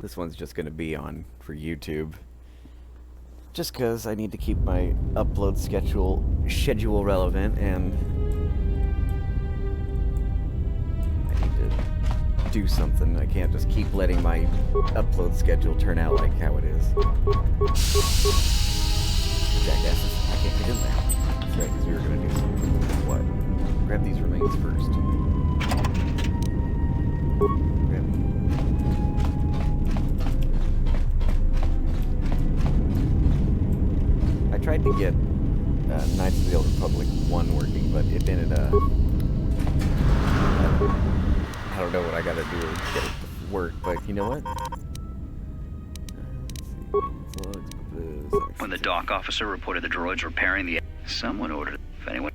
This one's just gonna be on for YouTube. Just cause I need to keep my upload schedule relevant, and I need to do something. I can't just keep letting my upload schedule turn out like how it is. Jackasses, I can't get in there. That's right, because we were gonna do something. What? Grab these remains first. Grab them. I tried to get Knights of the Old Republic 1 working, but it didn't, I don't know what I gotta do to get it to work, but you know what? When the dock officer reported the droids repairing the... Someone ordered... If anyone...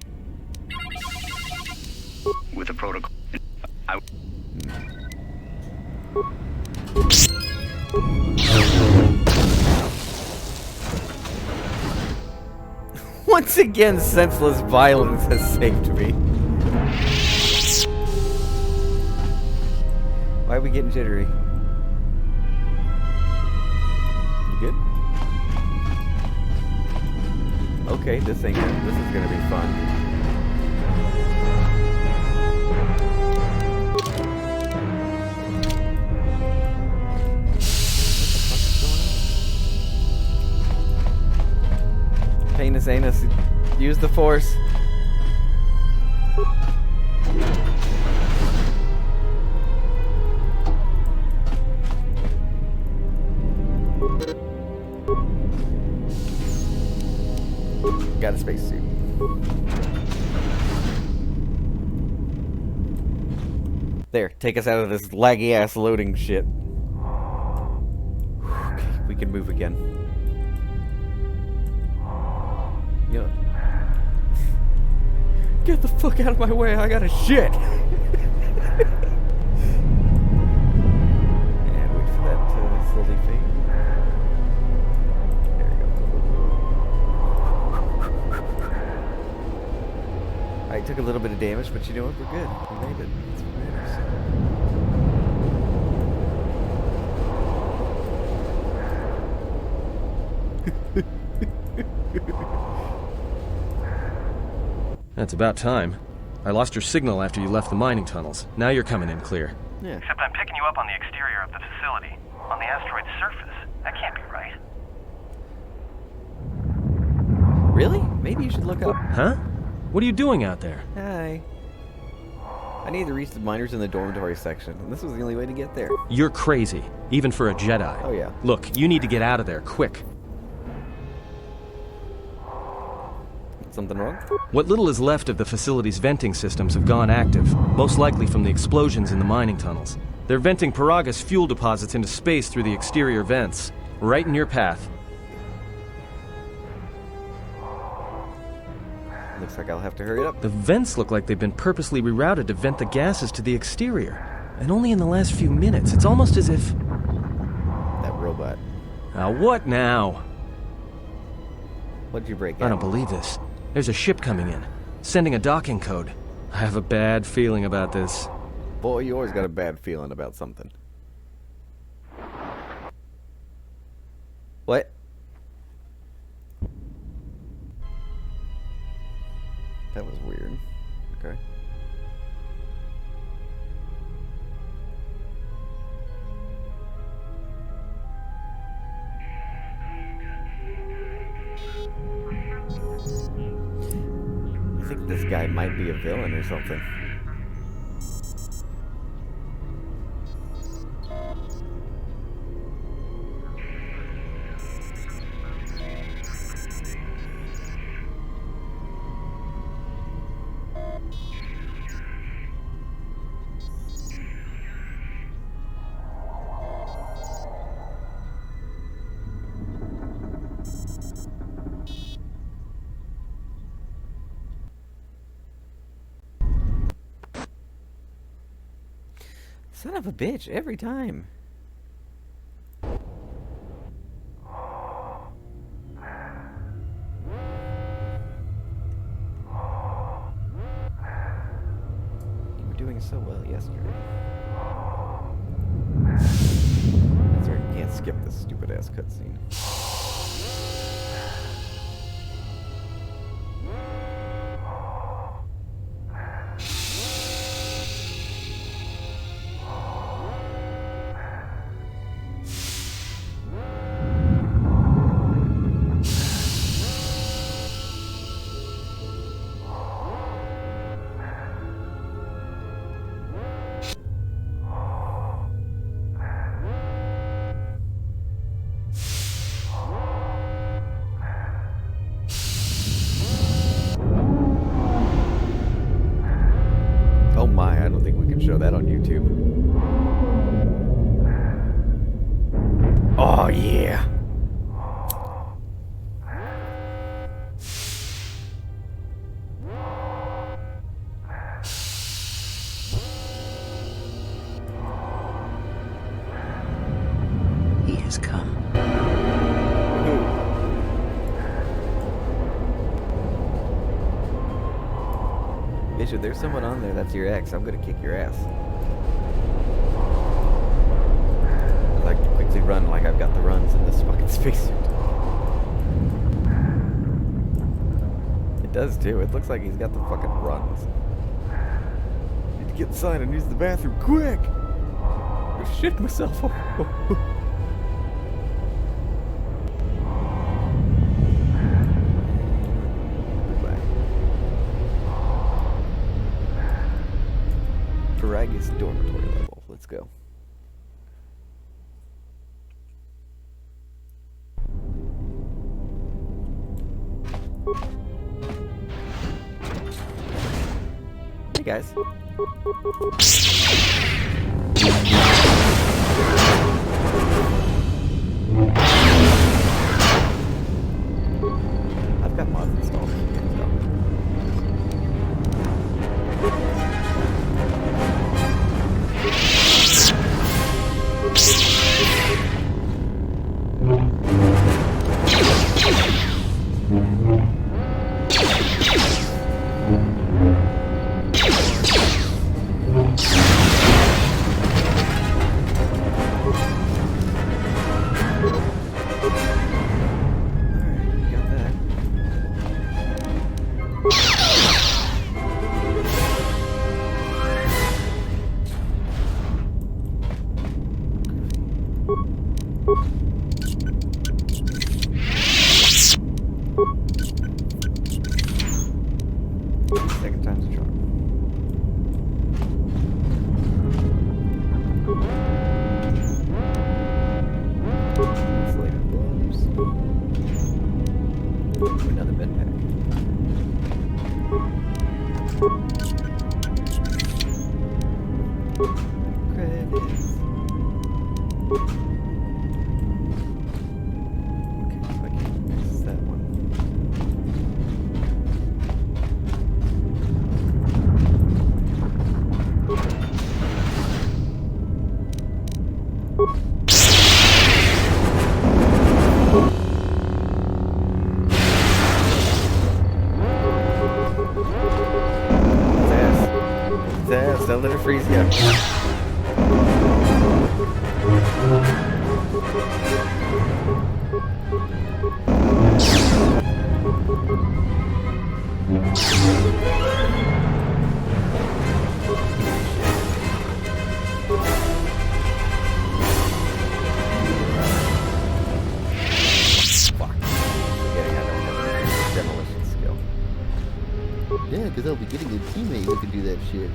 With a protocol... Once again, senseless violence has saved me. Why are we getting jittery? You good? Okay, this is gonna be fun. Painus Anus, use the Force. Got a spacesuit. There, take us out of this laggy ass loading shit. Okay, we can move again. You know, get the fuck out of my way, I got a shit! And wait for that to slowly fade. There we go. Alright, took a little bit of damage, but you know what, we're good. We made it. That's what matters. That's about time. I lost your signal after you left the mining tunnels. Now you're coming in clear. Yeah. Except I'm picking you up on the exterior of the facility, on the asteroid's surface. That can't be right. Really? Maybe you should look up. Huh? What are you doing out there? Hi. I need to reach the miners in the dormitory section, and this was the only way to get there. You're crazy, even for a Jedi. Oh yeah. Look, you need to get out of there, quick. Something wrong? What little is left of the facility's venting systems have gone active, most likely from the explosions in the mining tunnels. They're venting Paraga's fuel deposits into space through the exterior vents, right in your path. Looks like I'll have to hurry up. The vents look like they've been purposely rerouted to vent the gases to the exterior. And only in the last few minutes. It's almost as if... That robot. What now? What'd you break out? I don't believe this. There's a ship coming in, sending a docking code. I have a bad feeling about this. Boy, you always got a bad feeling about something. What? That was weird. Okay. I think this guy might be a villain or something. Son of a bitch, every time. doing so well yesterday. That's right, you can't skip this stupid ass cutscene. Oh my, I don't think we can show that on YouTube. Oh yeah. He has come. Bitch, if there's someone on there that's your ex, I'm gonna kick your ass. I like to quickly run like I've got the runs in this fucking spacesuit. It does too. It looks like he's got the fucking runs. Need to get inside and use the bathroom quick! I shit myself. Paragus dormitory level. Let's go. Hey guys. I've got mods installed. Second time's a charm. Insulated gloves. Another med pack. Credits. Okay, so I can't miss that one. Don't let it freeze you. Fuck. Forgetting I don't have any demolition skill. Yeah, because I'll be getting a teammate who can do that shit.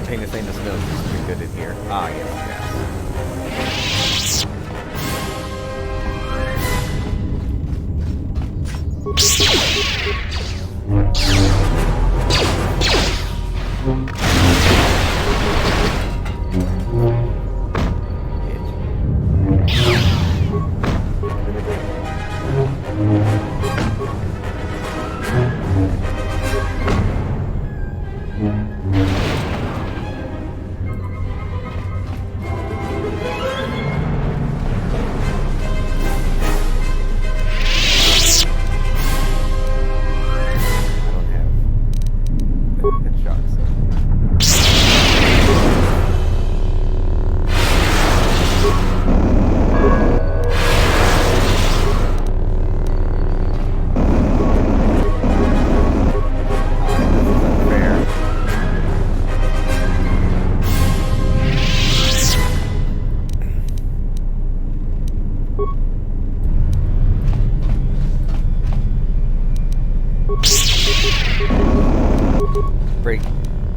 Painus Anus knows he's pretty good in here. Ah, yes,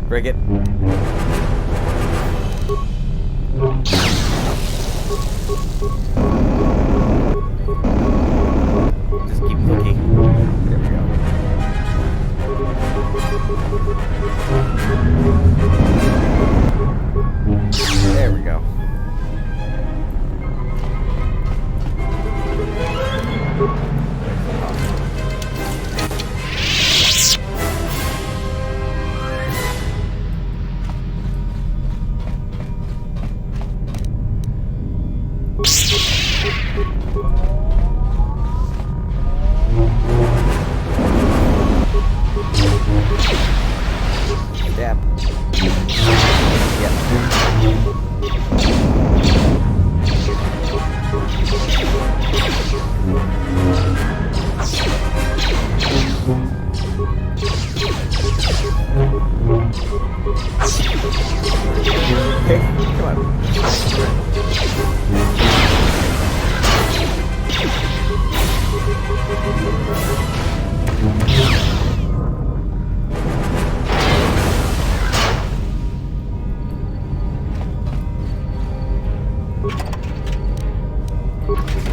Break it. Just keep looking. There we go. There we go. Dab. Okay, come on.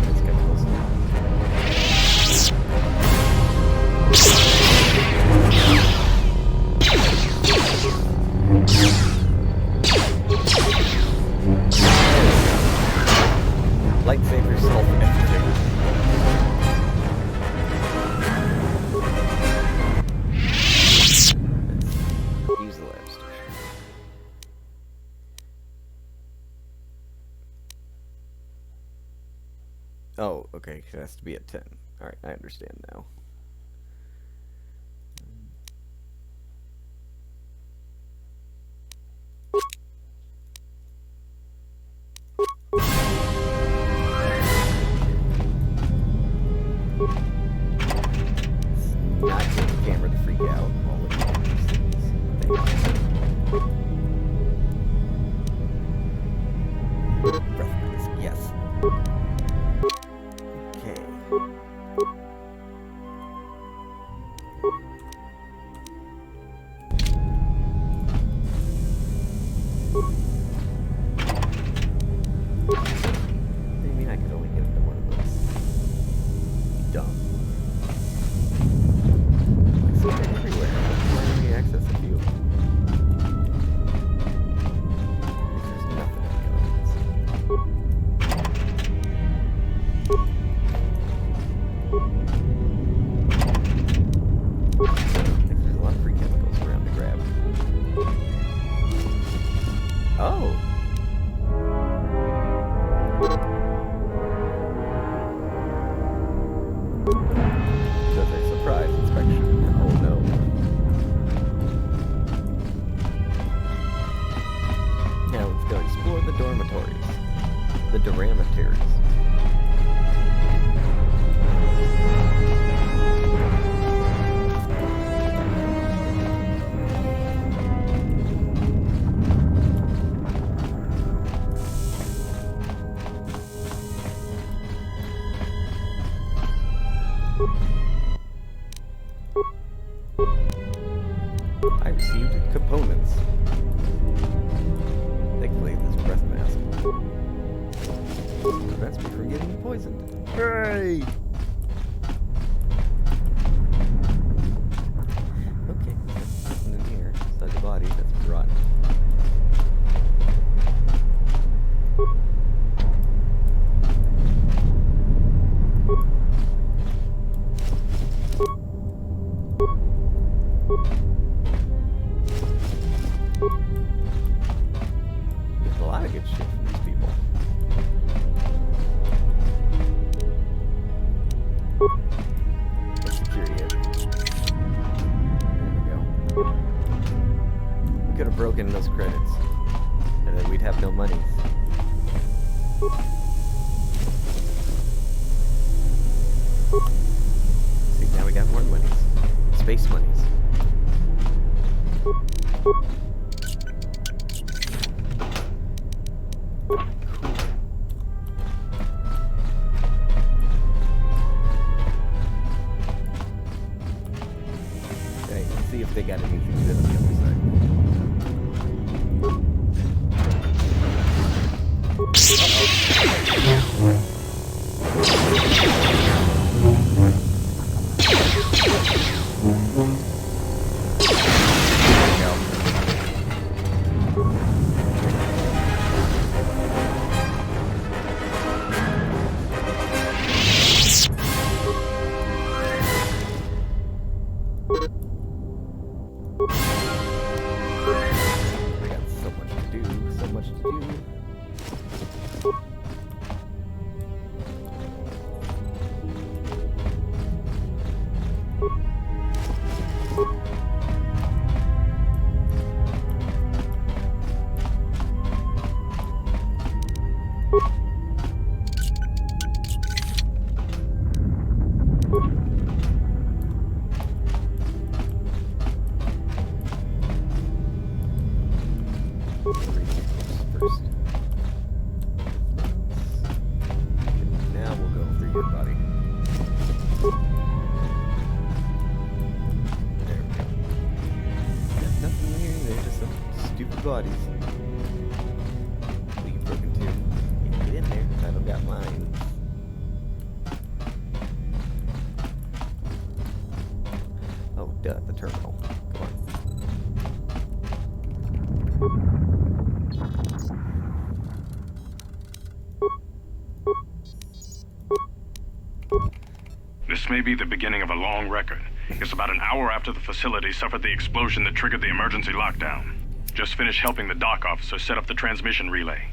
Let's get closer. Lightsaber self-efficacy. Use the lab station. Oh, okay, it has to be at 10. Alright, I understand now. Not get the camera to freak out while looking at these things. Breath mints, yes. Okay. What do you mean I could only get into one of those? Dumb. I see them everywhere. Why don't we access a few? There's nothing in the others. There's a lot of free chemicals around to grab. Oh! Does a surprise inspection. Oh no. Now let's go explore the dormitories. The dormitories. Prevents me from getting poisoned. Hooray! Okay, there's nothing in here. Inside the body, that's rotten. There's a lot of good shit from these people. What's security is? There we go. We could have broken those credits, and then we'd have no monies. See, now we got more monies. Space monies. Okay, let's see if they got anything good on the other side. First. Now we'll go through your body. There we go. There's nothing in here. They're just some stupid bodies. We can broken too. You can get in there. I don't got mine. Oh, duh, the terminal. Come on. This may be the beginning of a long record. It's about an hour after the facility suffered the explosion that triggered the emergency lockdown. Just finished helping the dock officer set up the transmission relay.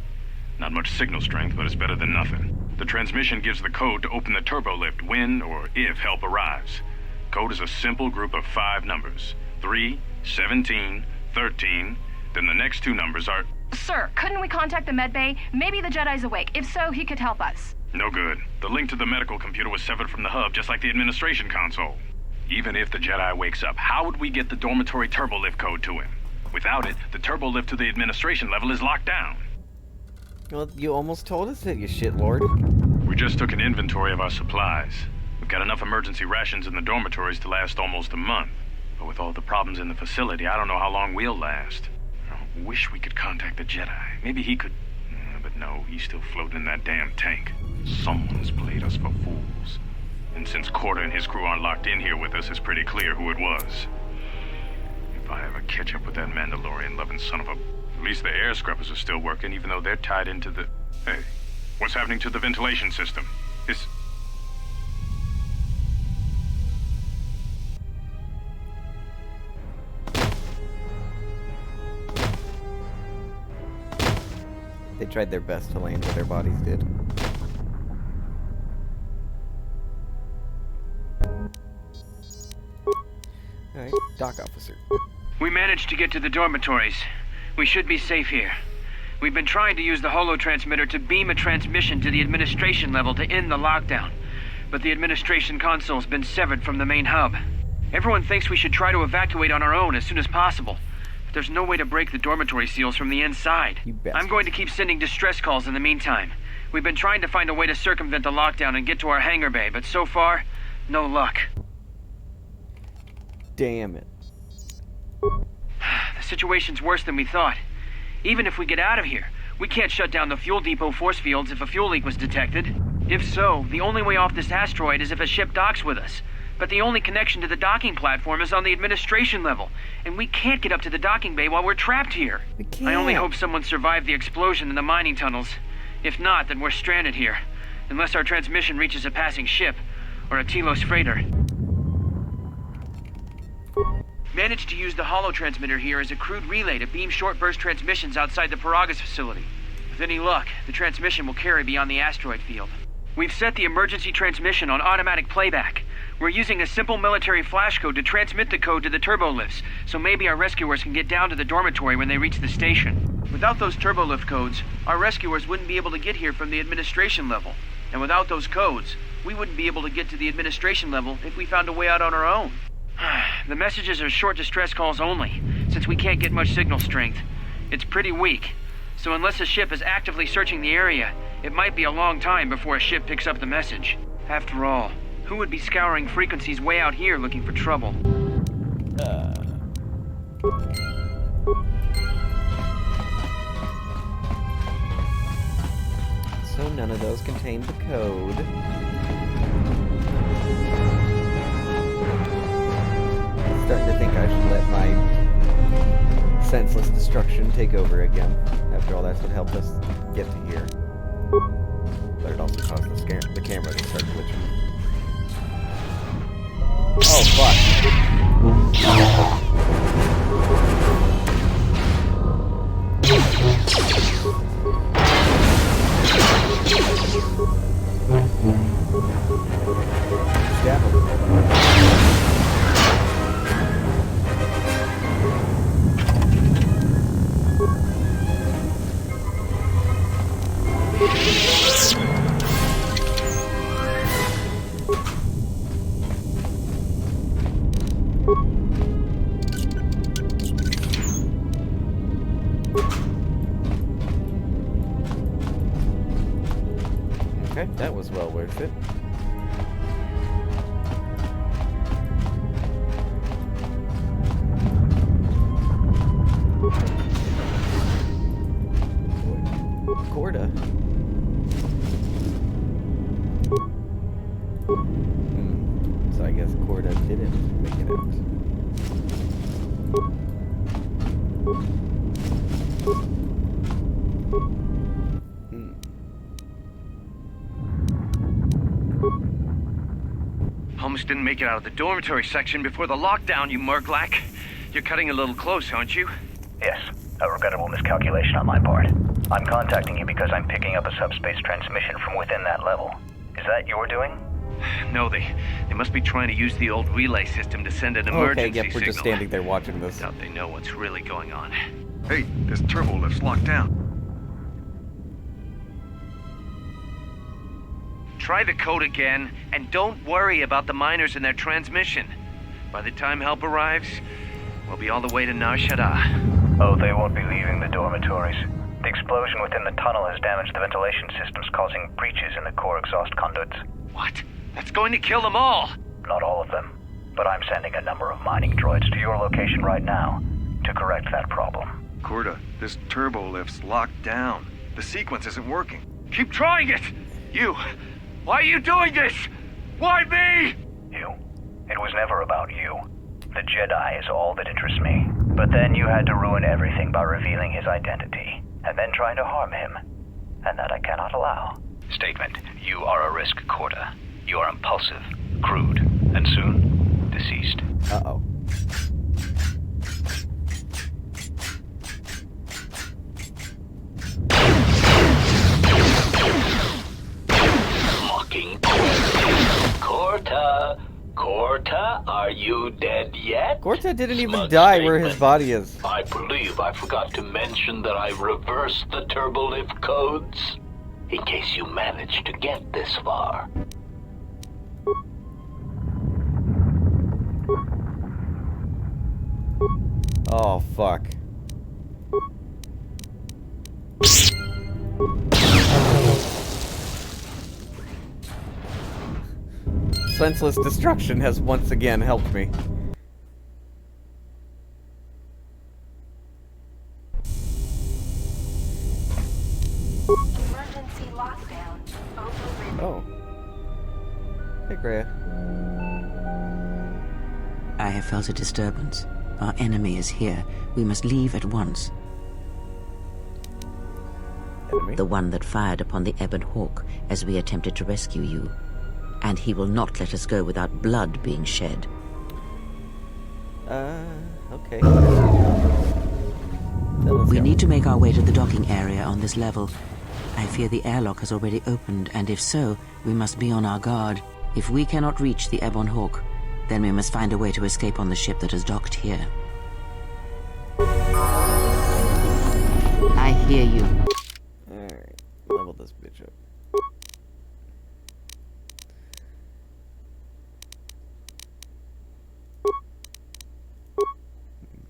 Not much signal strength, but it's better than nothing. The transmission gives the code to open the turbo lift when or if help arrives. Code is a simple group of 5 numbers. 3, 17, 13, then the next 2 numbers are... Sir, couldn't we contact the med bay? Maybe the Jedi's awake. If so, he could help us. No good. The link to the medical computer was severed from the hub, just like the administration console. Even if the Jedi wakes up, how would we get the dormitory turbo lift code to him? Without it, the turbo lift to the administration level is locked down. Well, you almost told us that, you shitlord. We just took an inventory of our supplies. We've got enough emergency rations in the dormitories to last almost a month. But with all the problems in the facility, I don't know how long we'll last. I wish we could contact the Jedi. Maybe he could... But no, he's still floating in that damn tank. Someone's played us for fools. And since Corda and his crew aren't locked in here with us, it's pretty clear who it was. If I ever catch up with that Mandalorian-loving son of a... At least the air scrubbers are still working, even though they're tied into the... Hey, what's happening to the ventilation system? It's... They tried their best to land where their bodies did. Alright, dock officer. We managed to get to the dormitories. We should be safe here. We've been trying to use the holo-transmitter to beam a transmission to the administration level to end the lockdown. But the administration console's been severed from the main hub. Everyone thinks we should try to evacuate on our own as soon as possible. But there's no way to break the dormitory seals from the inside. I'm going to keep sending distress calls in the meantime. We've been trying to find a way to circumvent the lockdown and get to our hangar bay, but so far, no luck. Damn it. The situation's worse than we thought. Even if we get out of here, We can't shut down the fuel depot force fields if a fuel leak was detected. If so, the only way off this asteroid is if a ship docks with us. But the only connection to the docking platform is on the administration level, and we can't get up to the docking bay while we're trapped here. We can't. I only hope someone survived the explosion in the mining tunnels. If not, then we're stranded here. Unless our transmission reaches a passing ship, or a Telos freighter. Managed to use the holo-transmitter here as a crude relay to beam short-burst transmissions outside the Paragas facility. With any luck, the transmission will carry beyond the asteroid field. We've set the emergency transmission on automatic playback. We're using a simple military flash code to transmit the code to the turbolifts, so maybe our rescuers can get down to the dormitory when they reach the station. Without those turbolift codes, our rescuers wouldn't be able to get here from the administration level. And without those codes, we wouldn't be able to get to the administration level if we found a way out on our own. The messages are short distress calls only, since we can't get much signal strength. It's pretty weak, so unless a ship is actively searching the area, it might be a long time before a ship picks up the message. After all, who would be scouring frequencies way out here looking for trouble? So none of those contain the code. I'm starting to think I should let my senseless destruction take over again. After all, that's what helped us get to here. But it also caused the camera to start glitching. Oh, fuck. Stab him. Okay, that was well worth it. Corda. So I guess Corda didn't make it out. Holmes didn't make it out of the dormitory section before the lockdown, you Murglak. You're cutting a little close, aren't you? Yes, a regrettable miscalculation on my part. I'm contacting you because I'm picking up a subspace transmission from within that level. Is that your doing? No, they must be trying to use the old relay system to send an emergency Okay, yep, we're just signal. standing there watching this. Doubt they know what's really going on. Hey, this turbo lift's locked down. Try the code again, and don't worry about the miners and their transmission. By the time help arrives, we'll be all the way to Nar Shaddaa. Oh, they won't be leaving the dormitories. The explosion within the tunnel has damaged the ventilation systems, causing breaches in the core exhaust conduits. What? That's going to kill them all! Not all of them, but I'm sending a number of mining droids to your location right now to correct that problem. Corda, this turbo lift's locked down. The sequence isn't working. Keep trying it! You! Why are you doing this? Why me? You. It was never about you. The Jedi is all that interests me. But then you had to ruin everything by revealing his identity, and then trying to harm him. And that I cannot allow. Statement. You are a risk, Corda. You are impulsive, crude, and soon, deceased. Uh-oh. Talking. Corta, are you dead yet? Corta didn't even Smug die where statement. his body is. I believe I forgot to mention that I reversed the turbolift codes. In case you managed to get this far. Oh, fuck. Senseless destruction has once again helped me. Oh. Hey, Greya. I have felt a disturbance. Our enemy is here. We must leave at once. Enemy? The one that fired upon the Ebon Hawk as we attempted to rescue you. And he will not let us go without blood being shed. Okay. We need to make our way to the docking area on this level. I fear the airlock has already opened, and if so, we must be on our guard. If we cannot reach the Ebon Hawk, then we must find a way to escape on the ship that has docked here. I hear you. Alright, level this bitch up.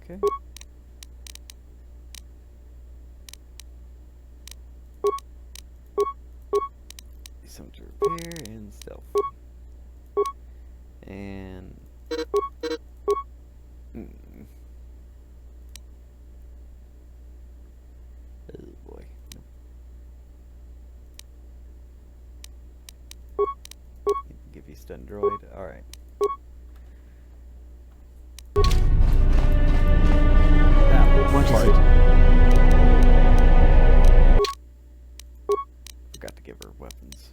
Okay. Some to repair and stealth. And oh boy. Give you stun droid. Alright. What is it? Forgot to give her weapons.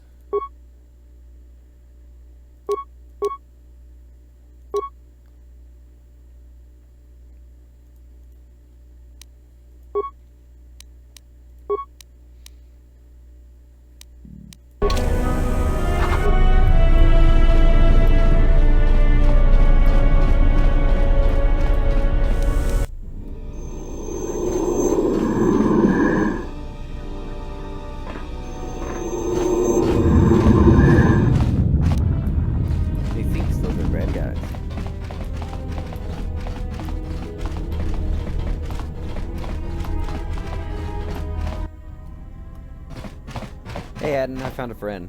Hey, Adden, I found a friend.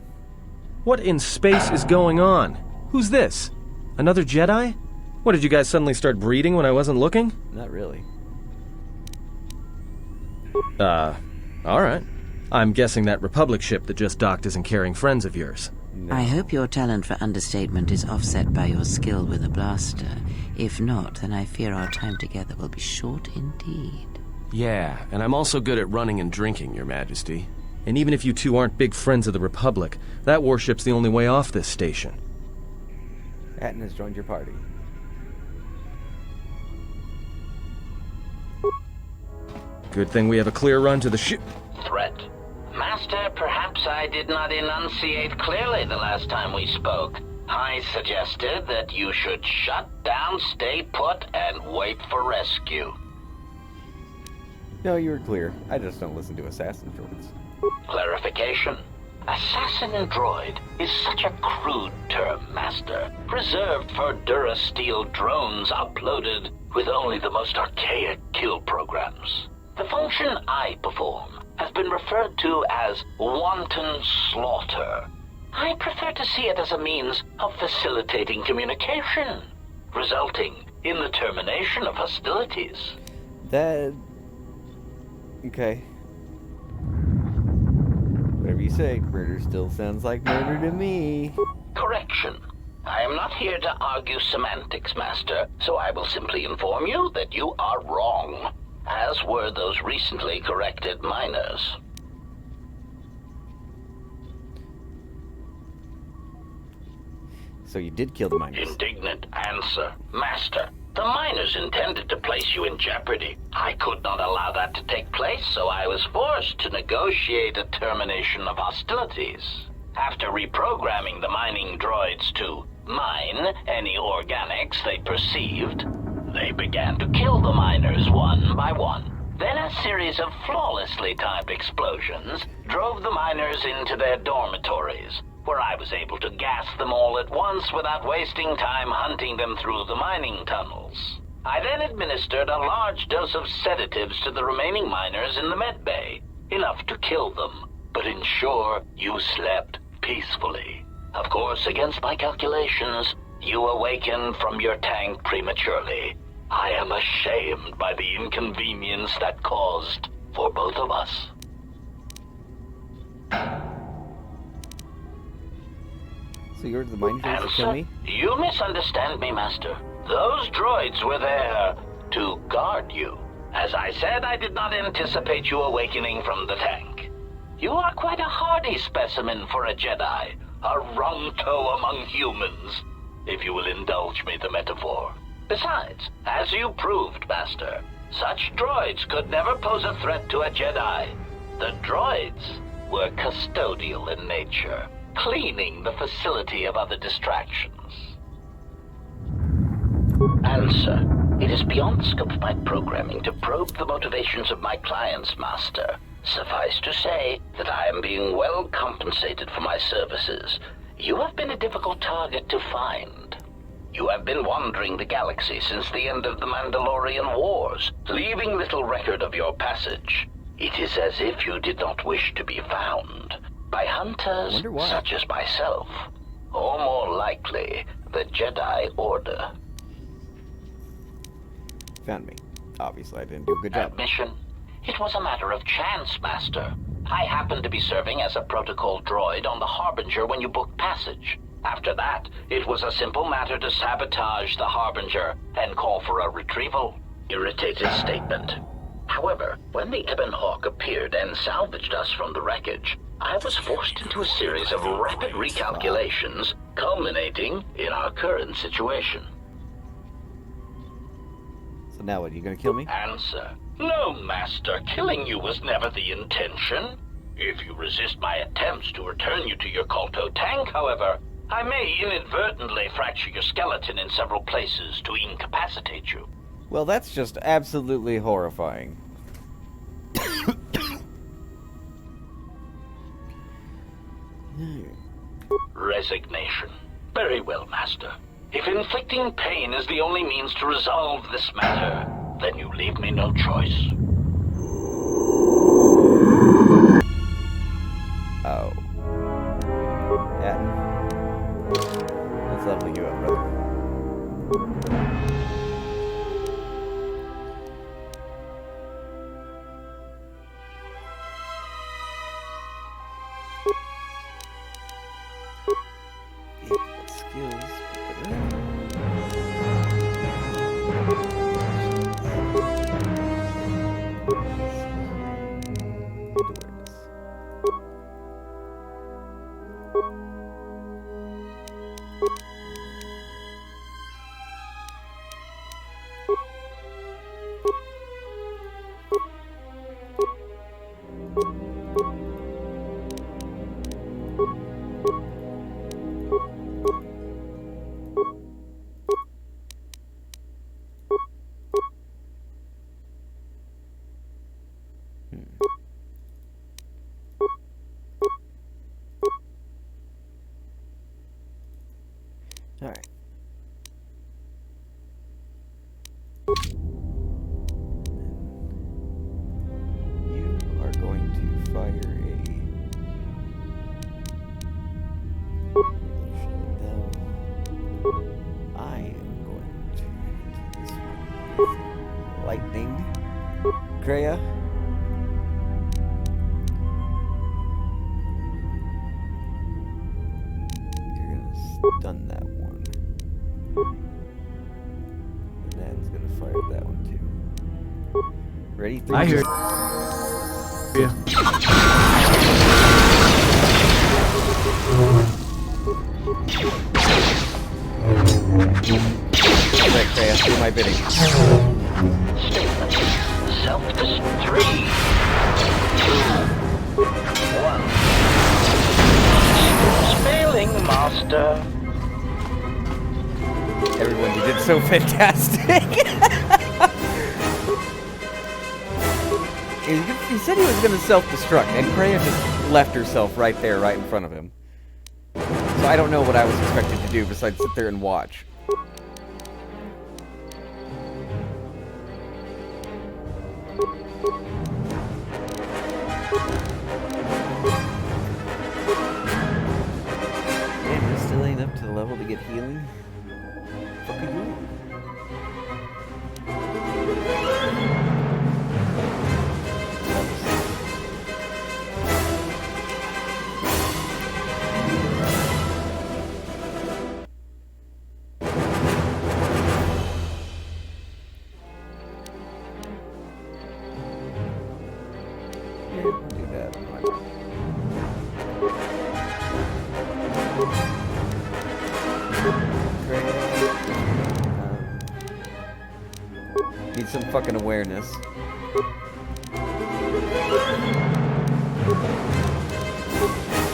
What in space is going on? Who's this? Another Jedi? What, did you guys suddenly start breeding when I wasn't looking? Not really. Alright. I'm guessing that Republic ship that just docked isn't carrying friends of yours. No. I hope your talent for understatement is offset by your skill with a blaster. If not, then I fear our time together will be short indeed. Yeah, and I'm also good at running and drinking, Your Majesty. And even if you two aren't big friends of the Republic, that warship's the only way off this station. Adden has joined your party. Good thing we have a clear run to the ship. Threat. Master, perhaps I did not enunciate clearly the last time we spoke. I suggested that you should shut down, stay put, and wait for rescue. No, you were clear. I just don't listen to assassin droids. Clarification. Assassin droid is such a crude term, Master, reserved for Durasteel drones uploaded with only the most archaic kill programs. The function I perform has been referred to as wanton slaughter. I prefer to see it as a means of facilitating communication, resulting in the termination of hostilities. That... Okay. Whatever you say, murder still sounds like murder to me. Correction. I am not here to argue semantics, Master, so I will simply inform you that you are wrong, as were those recently corrected miners. So you did kill the miners. Indignant answer. Master, the miners intended to place you in jeopardy. I could not allow that to take place, so I was forced to negotiate a termination of hostilities. After reprogramming the mining droids to mine any organics they perceived, they began to kill the miners one by one. Then a series of flawlessly timed explosions drove the miners into their dormitories, where I was able to gas them all at once without wasting time hunting them through the mining tunnels. I then administered a large dose of sedatives to the remaining miners in the med bay, enough to kill them, but ensure you slept peacefully. Of course, against my calculations, you awakened from your tank prematurely. I am ashamed by the inconvenience that caused for both of us. So you ordered the mind droids to kill me? You misunderstand me, Master. Those droids were there to guard you. As I said, I did not anticipate you awakening from the tank. You are quite a hardy specimen for a Jedi. A Ronto among humans, if you will indulge me the metaphor. Besides, as you proved, Master, such droids could never pose a threat to a Jedi. The droids were custodial in nature, cleaning the facility of other distractions. Answer. It is beyond the scope of my programming to probe the motivations of my clients, Master. Suffice to say that I am being well compensated for my services. You have been a difficult target to find. You have been wandering the galaxy since the end of the Mandalorian Wars, leaving little record of your passage. It is as if you did not wish to be found by hunters such as myself, or more likely, the Jedi Order. Found me. Obviously, I didn't do a good job. Admission? It was a matter of chance, Master. I happened to be serving as a protocol droid on the Harbinger when you booked passage. After that, it was a simple matter to sabotage the Harbinger and call for a retrieval. Irritated statement. However, when the Ebon Hawk appeared and salvaged us from the wreckage, I was forced into a series of rapid recalculations, culminating in our current situation. So now what, are you gonna kill me? Answer. No, Master. Killing you was never the intention. If you resist my attempts to return you to your Colto tank, however, I may inadvertently fracture your skeleton in several places to incapacitate you. Well, that's just absolutely horrifying. Resignation. Very well, Master. If inflicting pain is the only means to resolve this matter, then you leave me no choice. Oh. Atten. Let's level you up, brother. Skills. Alright. You are going to fire I am going to hit this one with lightning. Kreia. You're gonna stun that one. And that's gonna fire that one too. Ready? Three, I hear Alright, Kreia, do my bidding. Statement. Self-destruct. 3, 2, 1. It's failing, Master. Everyone, you did so fantastic. He said he was going to self-destruct, and Kreia just left herself right there, right in front of him. So I don't know what I was expected to do besides sit there and watch. Man, you still ain't up to the level to get healing? Fuck are you? Need some fucking awareness.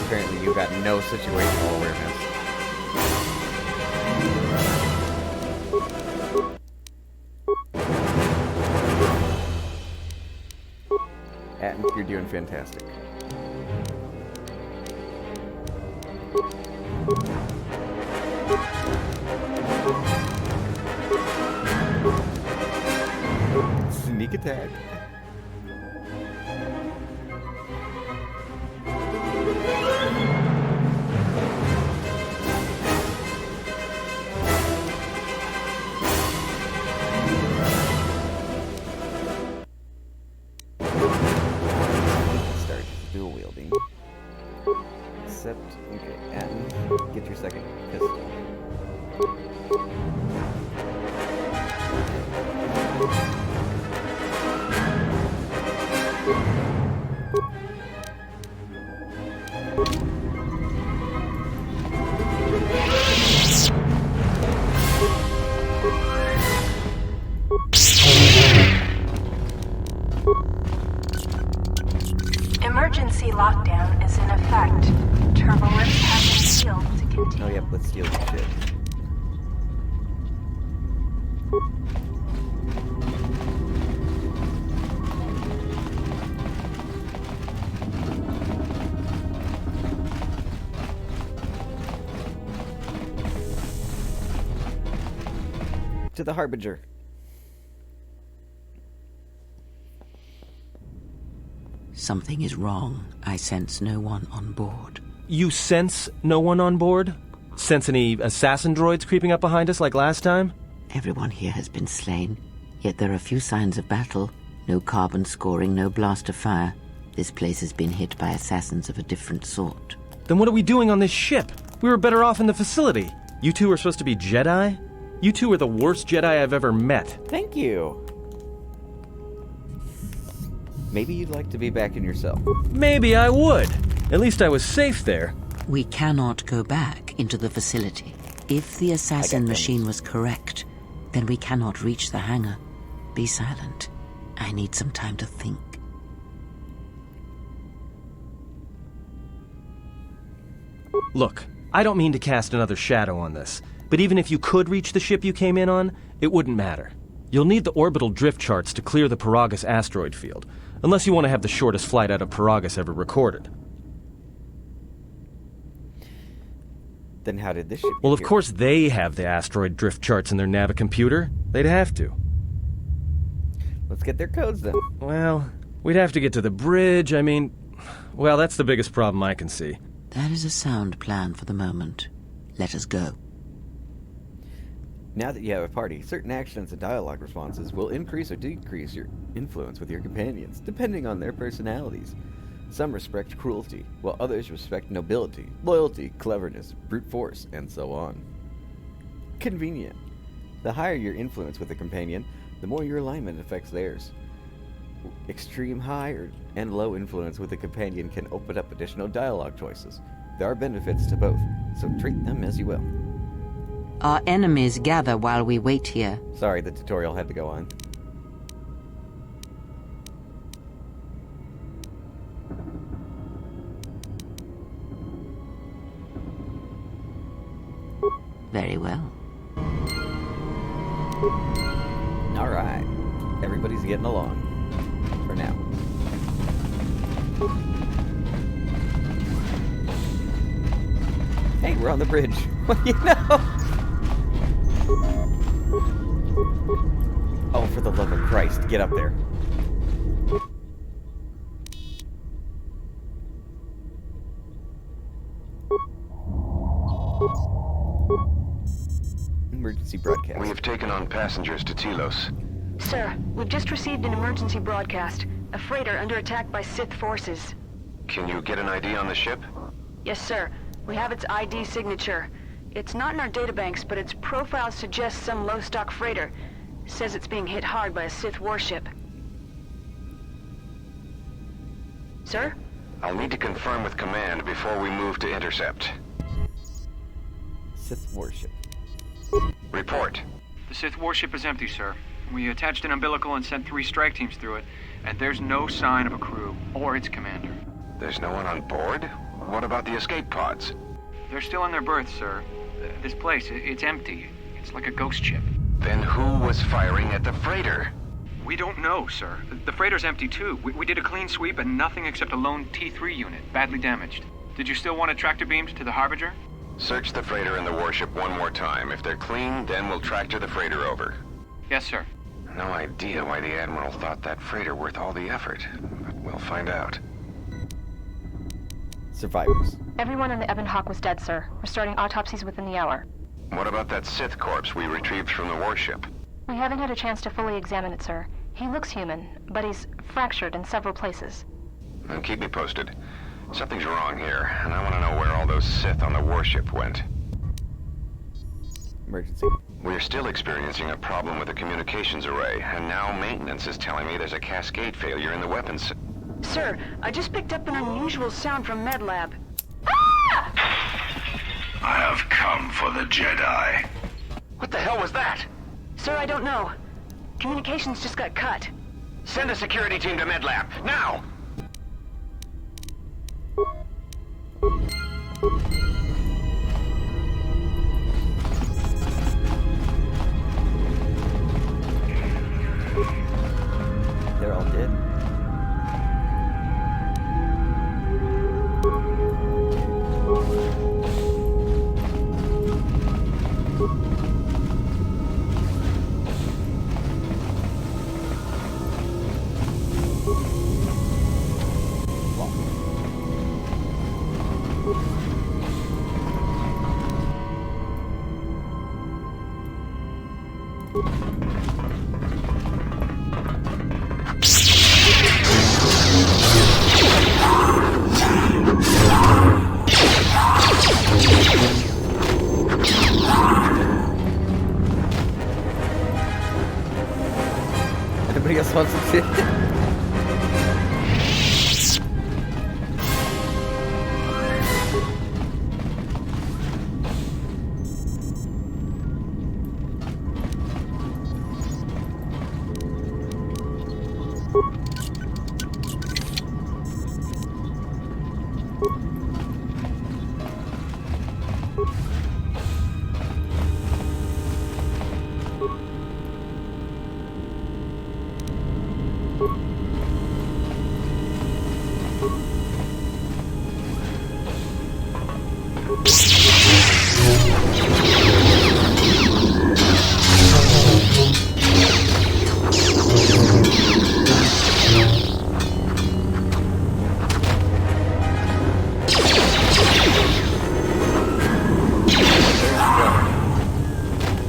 Apparently you got no situational awareness. Atten, you're doing fantastic. Sneak attack. Start dual wielding. Except, okay, and get your second pistol. Emergency lockdown is in effect. Turbulence has been sealed to continue. Oh yep, let's steal your shit. To the Harbinger. Something is wrong. I sense no one on board. You sense no one on board? Sense any assassin droids creeping up behind us like last time? Everyone here has been slain, yet there are few signs of battle. No carbon scoring, no blaster fire. This place has been hit by assassins of a different sort. Then what are we doing on this ship? We were better off in the facility. You two are supposed to be Jedi? You two are the worst Jedi I've ever met. Thank you. Maybe you'd like to be back in your cell. Maybe I would. At least I was safe there. We cannot go back into the facility. If the assassin machine was correct, then we cannot reach the hangar. Be silent. I need some time to think. Look, I don't mean to cast another shadow on this, but even if you could reach the ship you came in on, it wouldn't matter. You'll need the orbital drift charts to clear the Paragus asteroid field, unless you want to have the shortest flight out of Paragus ever recorded. Then how did this ship Well, get of here? course they have the asteroid drift charts in their Navicomputer. They'd have to. Let's get their codes then. Well, we'd have to get to the bridge. I mean, well, that's the biggest problem I can see. That is a sound plan for the moment. Let us go. Now that you have a party, certain actions and dialogue responses will increase or decrease your influence with your companions, depending on their personalities. Some respect cruelty, while others respect nobility, loyalty, cleverness, brute force, and so on. Convenient. The higher your influence with a companion, the more your alignment affects theirs. Extreme high and low influence with a companion can open up additional dialogue choices. There are benefits to both, so treat them as you will. Our enemies gather while we wait here. Sorry, the tutorial had to go on. Very well. Alright. Everybody's getting along. For now. Hey, we're on the bridge. What do you know? Oh, for the love of Christ, get up there. Emergency broadcast. We have taken on passengers to Telos. Sir, we've just received an emergency broadcast. A freighter under attack by Sith forces. Can you get an ID on the ship? Yes, sir. We have its ID signature. It's not in our databanks, but its profile suggests some low-stock freighter. Says it's being hit hard by a Sith warship. Sir? I'll need to confirm with command before we move to intercept. Sith warship. Report. The Sith warship is empty, sir. We attached an umbilical and sent 3 strike teams through it, and there's no sign of a crew or its commander. There's no one on board? What about the escape pods? They're still in their berths, sir. This place, it's empty. It's like a ghost ship. Then who was firing at the freighter? We don't know, sir. The freighter's empty, too. We did a clean sweep and nothing except a lone T3 unit, badly damaged. Did you still want a tractor beamed to the Harbinger? Search the freighter and the warship one more time. If they're clean, then we'll tractor the freighter over. Yes, sir. No idea why the Admiral thought that freighter worth all the effort, but we'll find out. Survivors. Everyone on the Ebon Hawk was dead, sir. We're starting autopsies within the hour. What about that Sith corpse we retrieved from the warship? We haven't had a chance to fully examine it, sir. He looks human, but he's fractured in several places. Then keep me posted. Something's wrong here, and I want to know where all those Sith on the warship went. Emergency. We're still experiencing a problem with the communications array, and now maintenance is telling me there's a cascade failure in the weapons. Sir, I just picked up an unusual sound from MedLab. I have come for the Jedi. What the hell was that? Sir, I don't know. Communications just got cut. Send a security team to MedLab, now! They're all dead. Anybody else wants to sit?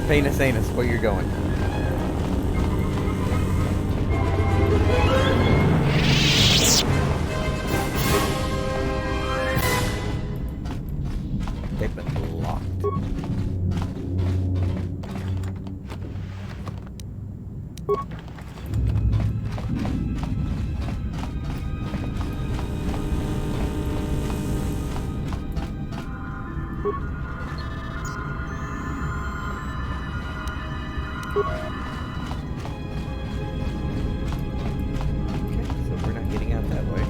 Painus Anus, where you're going. They've been locked. Okay, so we're not getting out that way.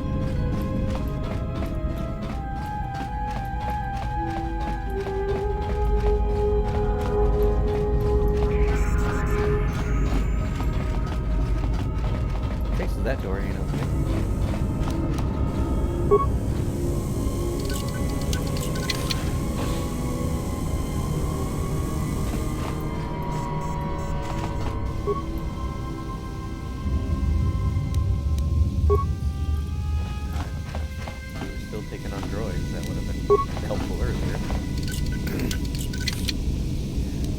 Okay, so that door ain't opening. Still taking on droids. That would have been helpful earlier.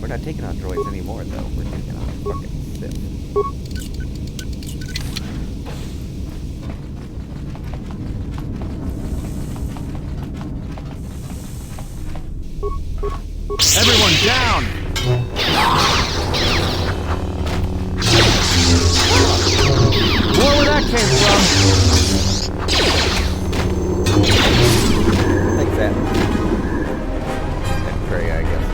We're not taking on droids anymore, though. We're taking on fucking Sith. Everyone down! More where that came from! Thanks, that. And pray, I guess.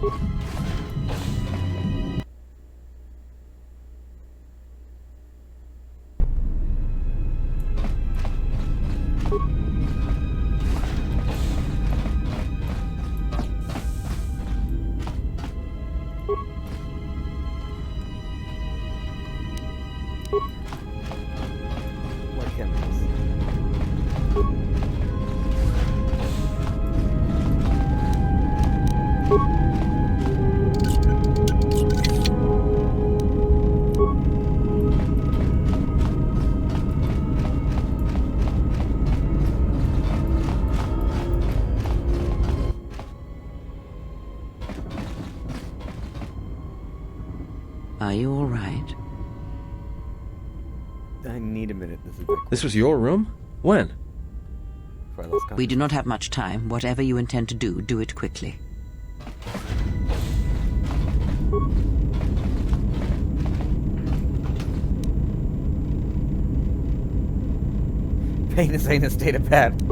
More chemicals. Are you all right? I need a minute. This was your room? When? We do not have much time. Whatever you intend to do, do it quickly. Painus Anus data pad.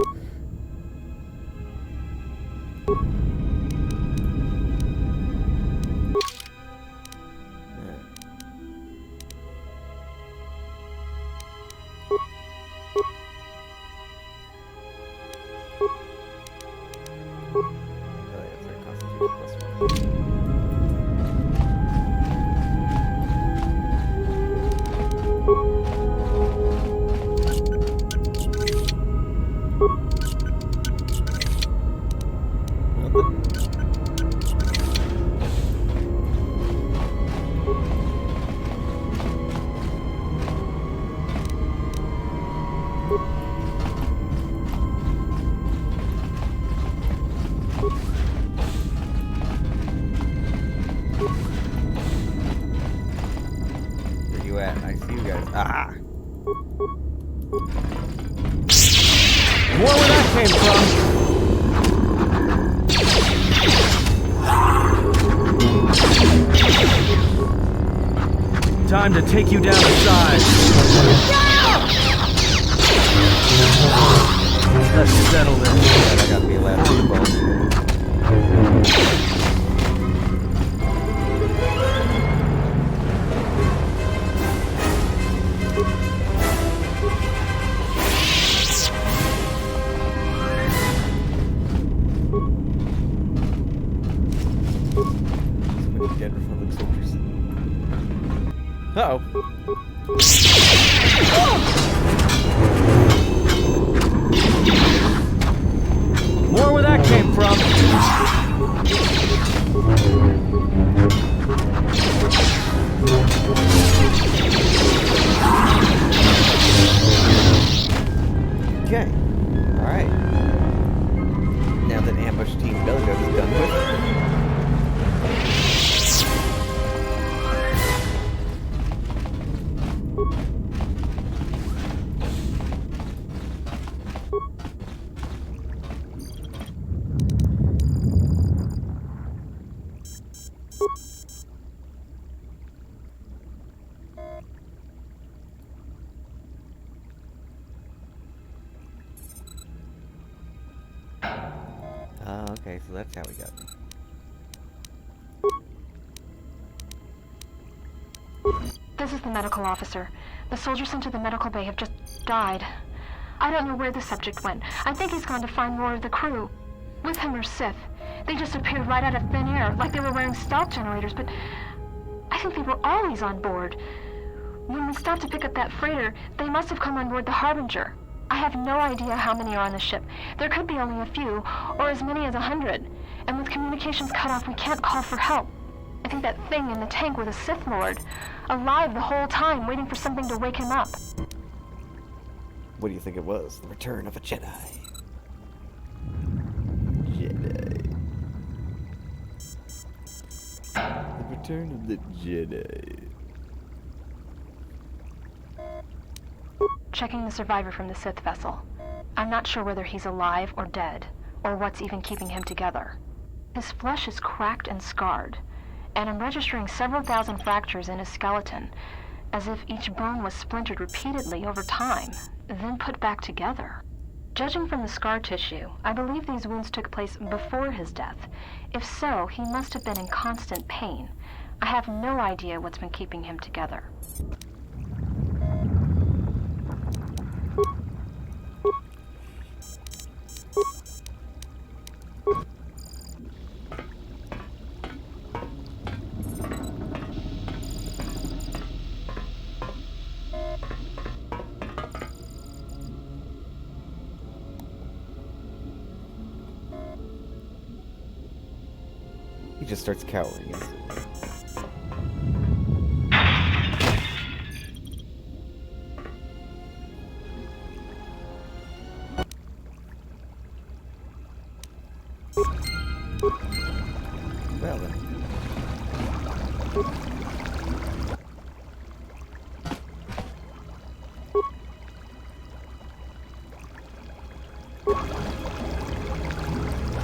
Where you at? I see you guys. Ah! More where that came from! Time to take you down to size. Let's settle this. I got me last on the bone. Dead Republic soldiers. Uh-oh. More where that came from. Okay. Alright. Now that Ambush Team Belgo is done with. Okay, so that's how we got them. This is the medical officer. The soldiers sent to the medical bay have just died. I don't know where the subject went. I think he's gone to find more of the crew. With him are Sith. They just appeared right out of thin air, like they were wearing stealth generators, but I think they were always on board. When we stopped to pick up that freighter, they must have come on board the Harbinger. I have no idea how many are on the ship. There could be only a few, or as many as 100. And with communications cut off, we can't call for help. I think that thing in the tank was a Sith Lord, alive the whole time, waiting for something to wake him up. What do you think it was? The return of a Jedi. Jedi. The return of the Jedi. Checking the survivor from the Sith vessel. I'm not sure whether he's alive or dead, or what's even keeping him together. His flesh is cracked and scarred, and I'm registering several thousand fractures in his skeleton, as if each bone was splintered repeatedly over time, then put back together. Judging from the scar tissue, I believe these wounds took place before his death. If so, he must have been in constant pain. I have no idea what's been keeping him together. He just starts cowering. Well then.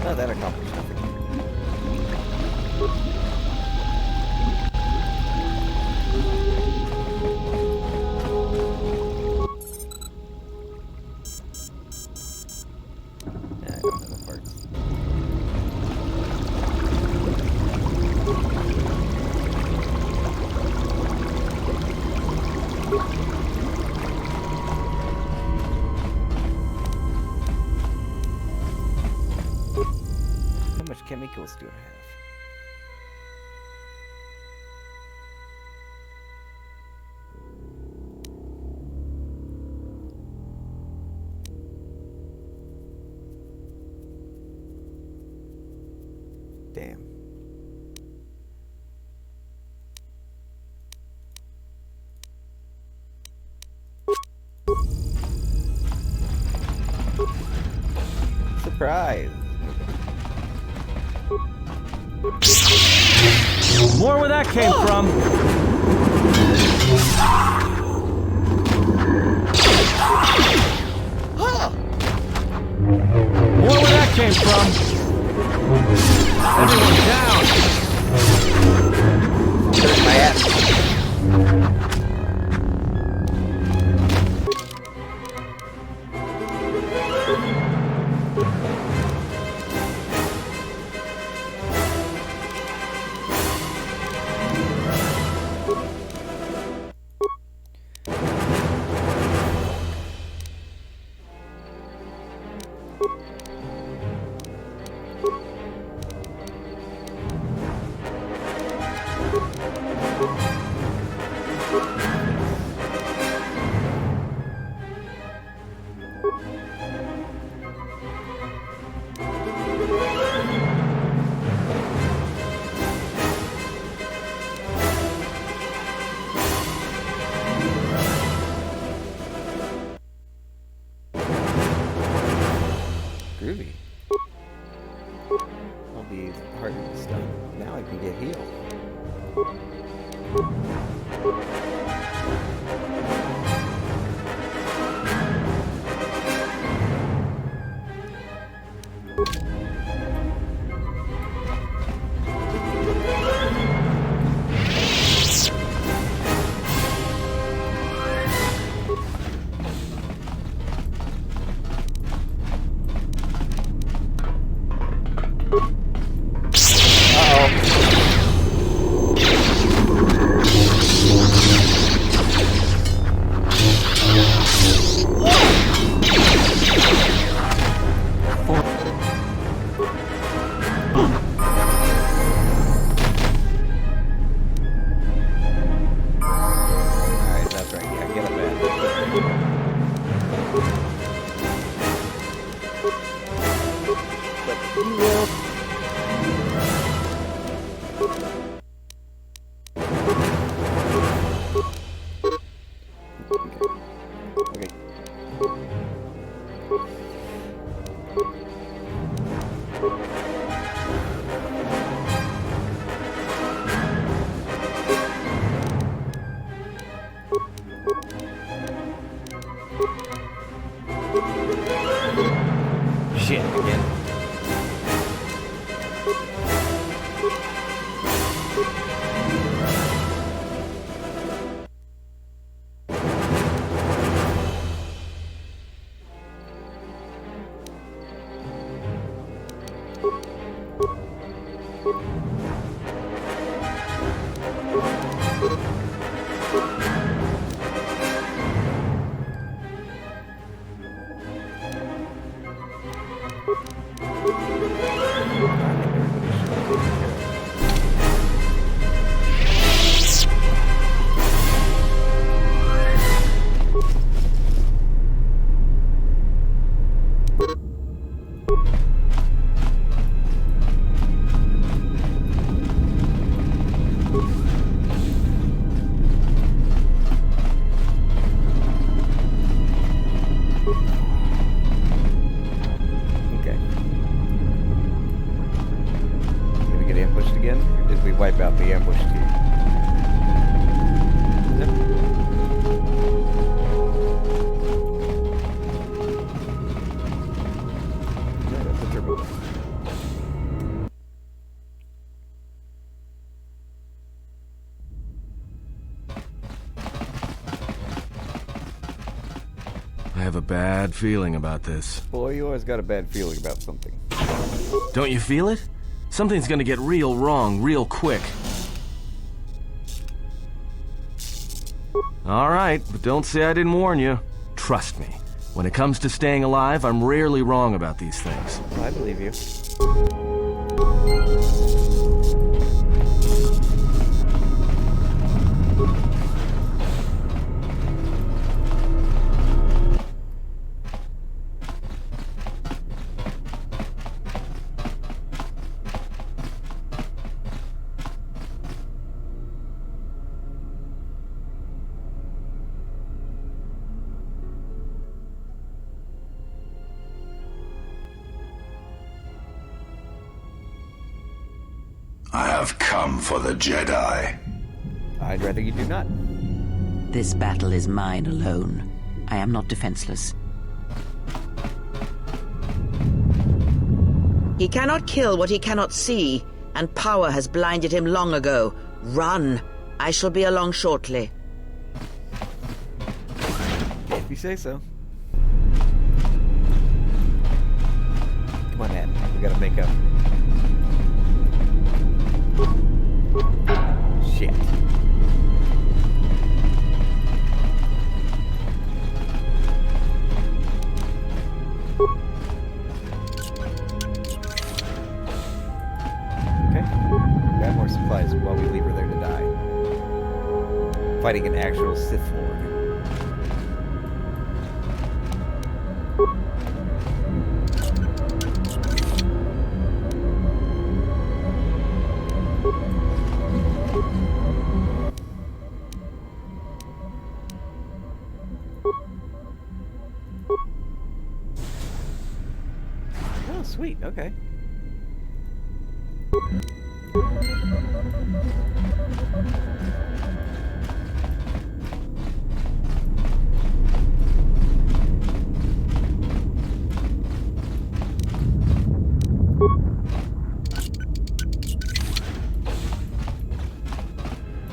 Oh, that accomplished nothing. How much chemicals do I have? Damn. Surprise! More where that came from. More where that came from. Everyone down. There's my ass. Groovy. I'll be harder to stun. Now I can get healed. Okay. Did we get ambushed again? Or did we wipe out the ambush too? No, that's a turbo. I have a bad feeling about this. Boy, you always got a bad feeling about something. Don't you feel it? Something's gonna get real wrong real quick. Alright, but don't say I didn't warn you. Trust me. When it comes to staying alive, I'm rarely wrong about these things. I believe you. I have come for the Jedi. I'd rather you do not. This battle is mine alone. I am not defenseless. He cannot kill what he cannot see, and power has blinded him long ago. Run! I shall be along shortly. If you say so. Come on, Ed. We gotta make up. Shit. Okay. Grab more supplies while we leave her there to die. Fighting an actual Sith Lord. Oh, sweet. Okay.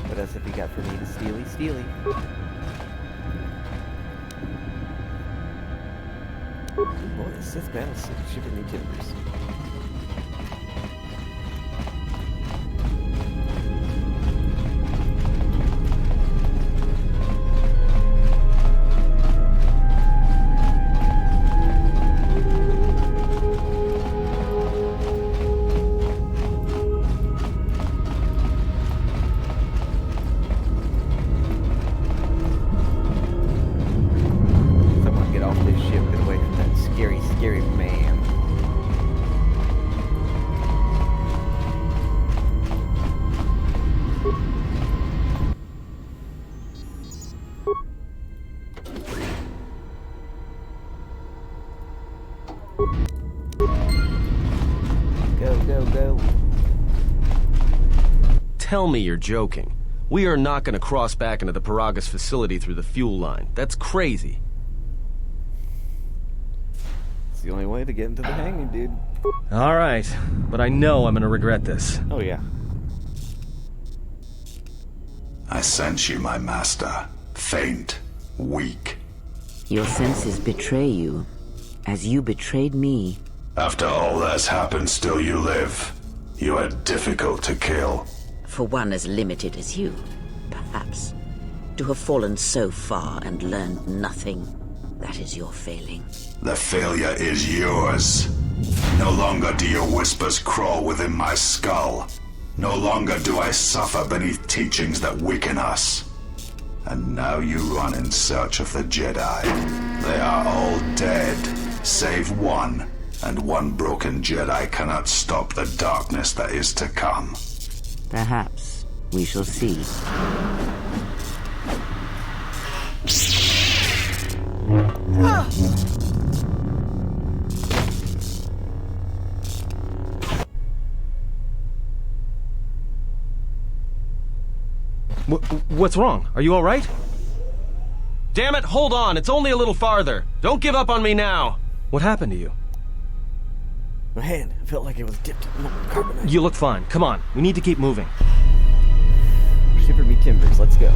What else have you got for me to steely? Boy, the Sith battle shivering me timbers. Someone get off this ship, get away from that scary man. Go. Tell me you're joking. We are not gonna cross back into the Paragus facility through the fuel line. That's crazy. It's the only way to get into the hanging, dude. Alright, but I know I'm gonna regret this. Oh, yeah. I sense you, my master. Faint, weak. Your senses betray you, as you betrayed me. After all that's happened, still you live. You are difficult to kill. For one as limited as you, perhaps. To have fallen so far and learned nothing, that is your failing. The failure is yours. No longer do your whispers crawl within my skull. No longer do I suffer beneath teachings that weaken us. And now you run in search of the Jedi. They are all dead, save one. And one broken Jedi cannot stop the darkness that is to come. Perhaps. We shall see. What's wrong? Are you all right? Damn it, hold on. It's only a little farther. Don't give up on me now. What happened to you? My hand. I felt like it was dipped in carbonite. You look fine. Come on. We need to keep moving. Shiver me timbers. Let's go.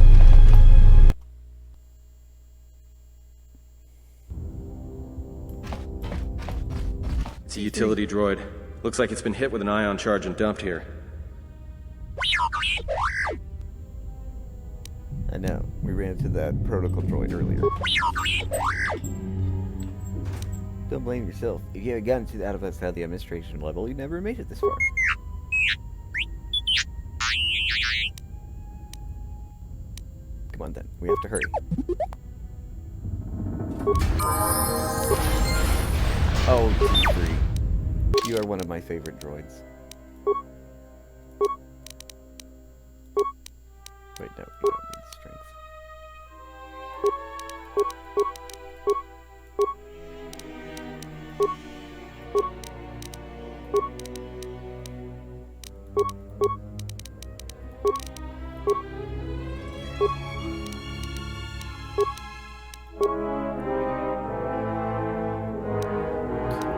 It's a utility droid. Looks like it's been hit with an ion charge and dumped here. I know. We ran into that protocol droid earlier. Don't blame yourself. If you had gotten out of us at the administration level, you never made it this far. Come on then. We have to hurry. Oh, T3. You are one of my favorite droids. Wait, no, you don't need strength.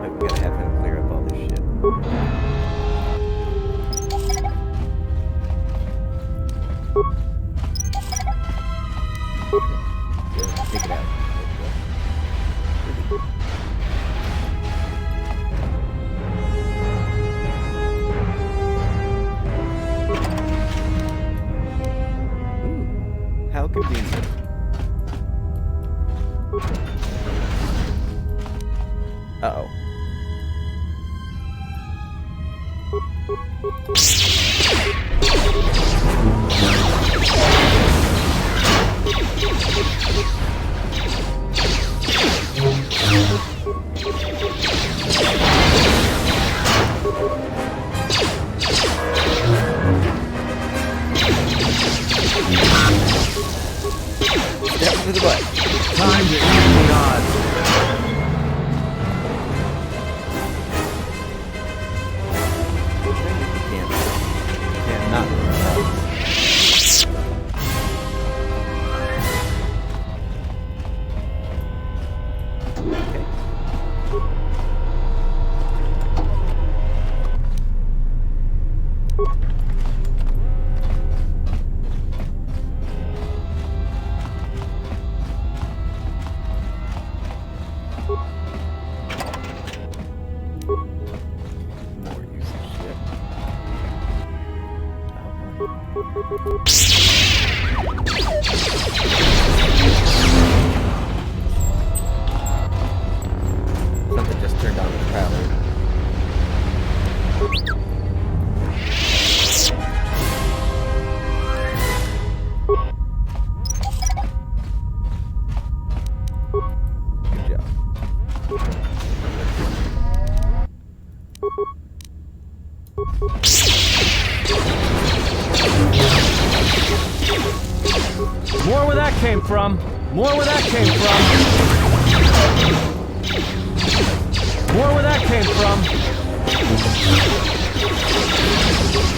We gotta have him clear up all this shit. Take it out. Ooh, how convenient. Uh-oh. Step to the butt. Time to even the odds. Can't not do that. Something just turned on the power. Good job. More where that came from. More where that came from. More where that came from.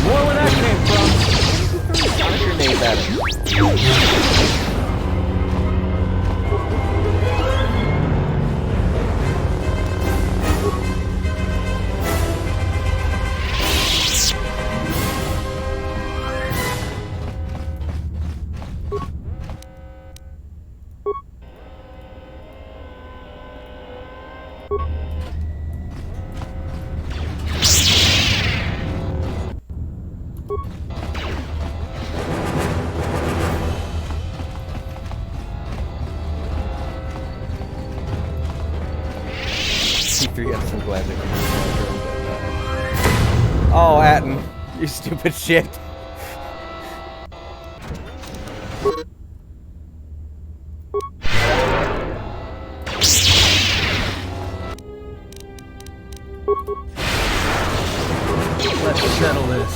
More where that came from. Sonic grenade at him. T3, I'm so glad that you Oh, Atten, you stupid shit. Let's settle this.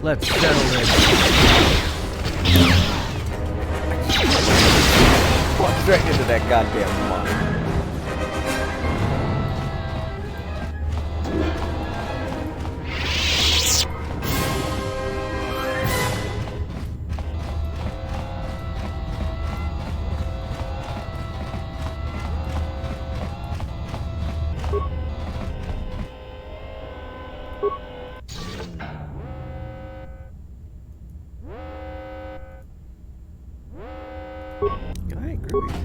Let's settle this. Walked right into that goddamn mine. Alright, groovy.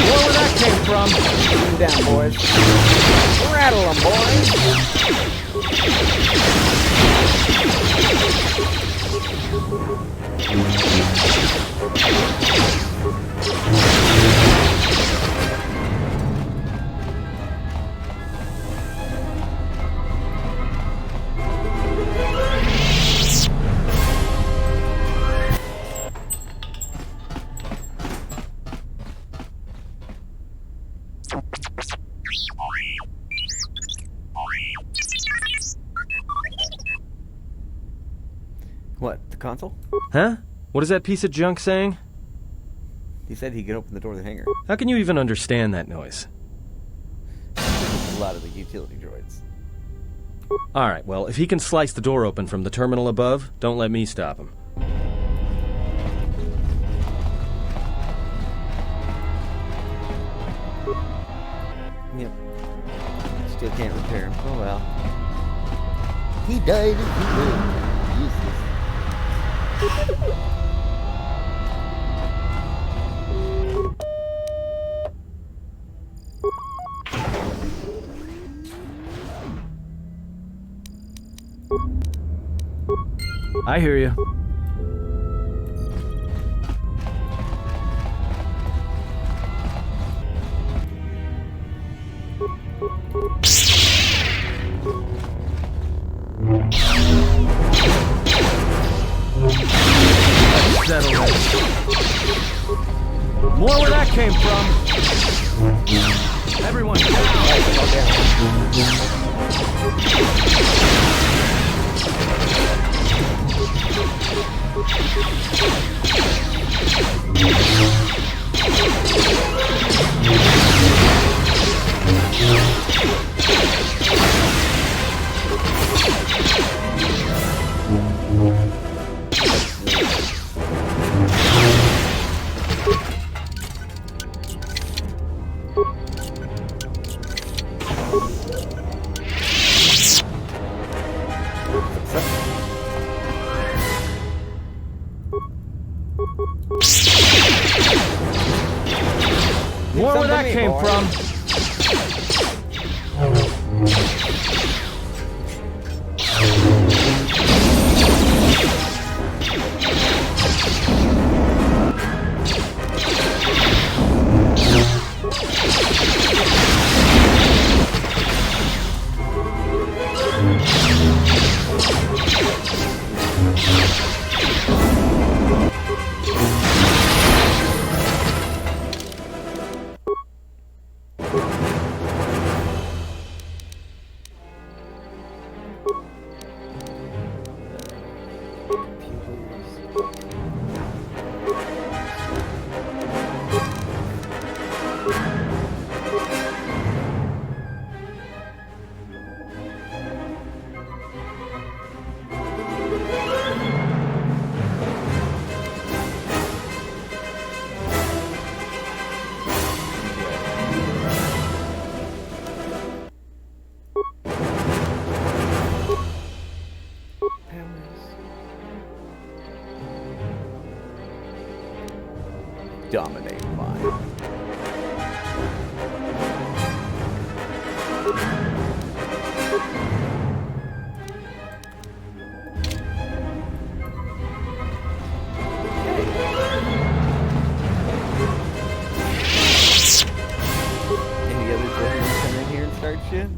Where that came from? Put 'em down, boys. Rattle 'em, What, the console? Huh? What is that piece of junk saying? He said he could open the door of the hangar. How can you even understand that noise? A lot of the utility droids. Alright, well, if he can slice the door open from the terminal above, don't let me stop him. Yep. Still can't repair him. Oh well. He died and he lived. Jesus. I hear you. Let's settle this. More where that came from. Everyone down. More where that came from. dominate mine. Any other Jedi come in here and start shit?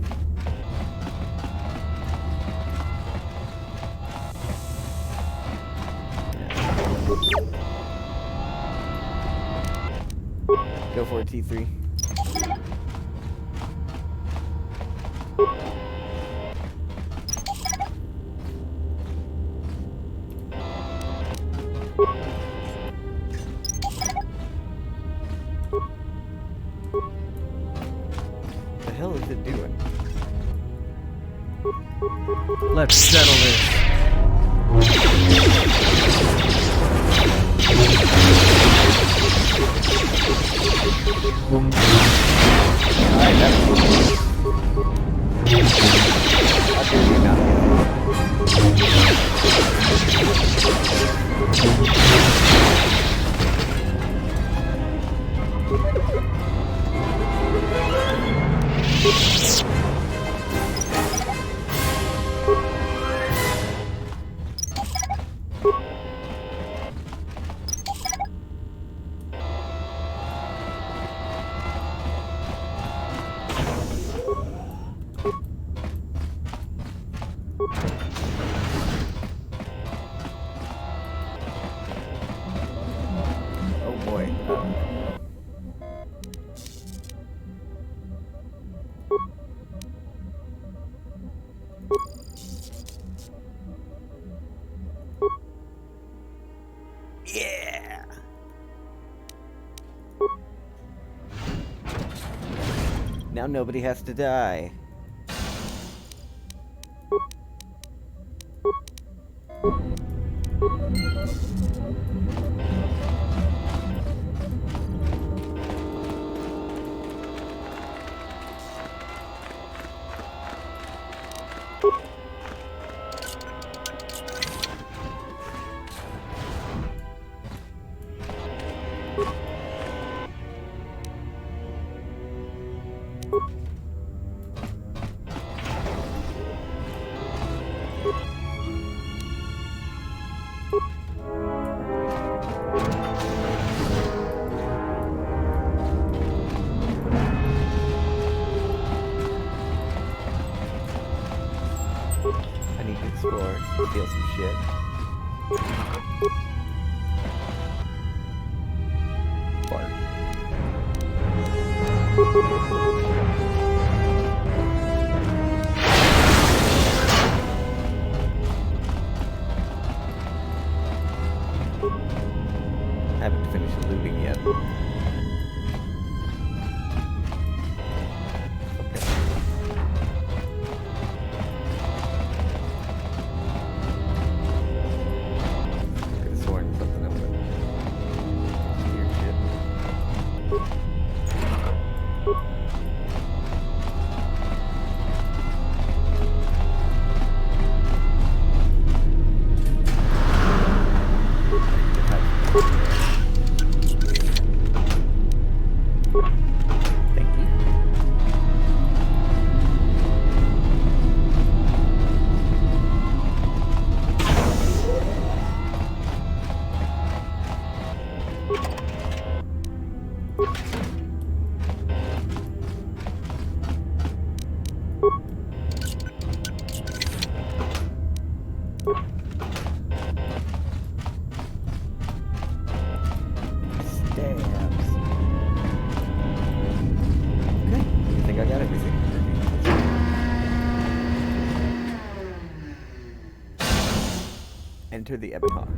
Go for it, T3. The hell is it doing? Let's settle this. Alright, that's cool. How dare you not Oh boy. Yeah. Now nobody has to die. I need to explore, steal some shit. Fart. Haven't finished looting yet. Could've sworn something else. Weird shit. Thank you. Stabs. Okay, I think I got everything. Enter the Ebon Hawk.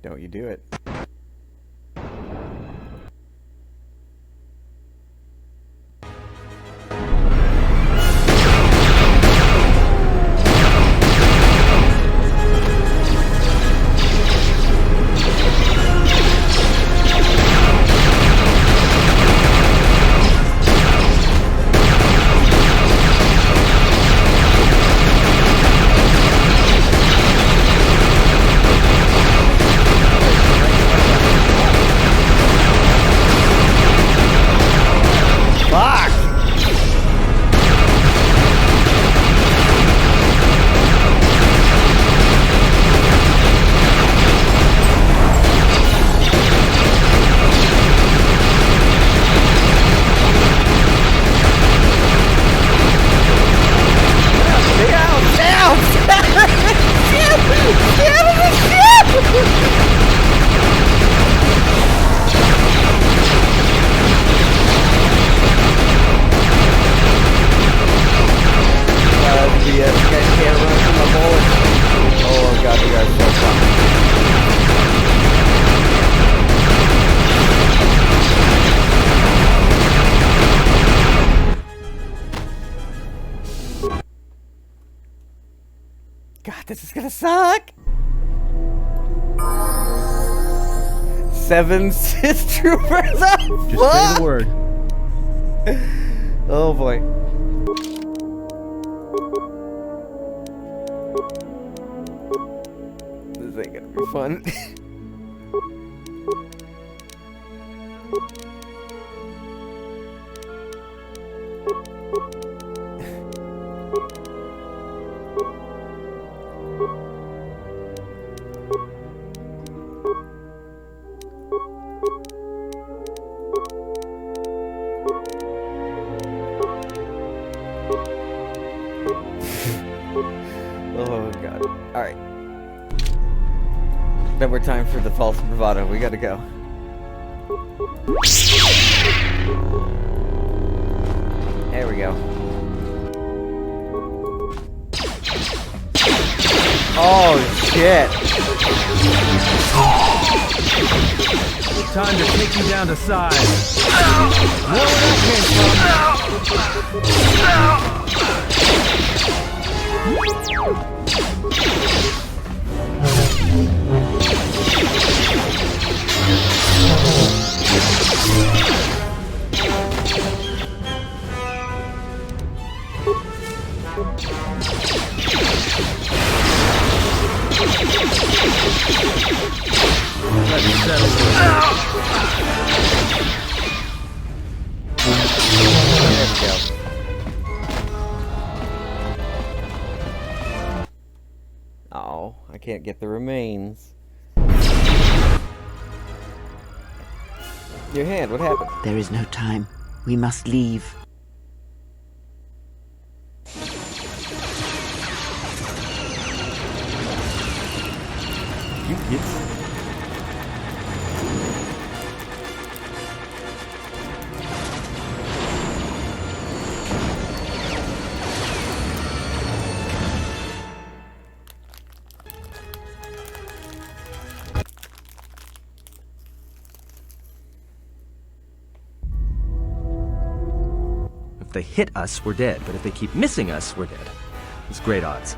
Don't you do it. This is gonna suck! 7 Sith Troopers up! Just say the word. Oh boy. This ain't gonna be fun. Oh god. Alright. Then we're time for the false bravado. We gotta go. There we go. Oh shit. Time to take you down to size. Know where that Oh, I can't get the remains. Your hand, what happened? There is no time. We must leave. You kids. If they hit us, we're dead. But if they keep missing us, we're dead. It's great odds.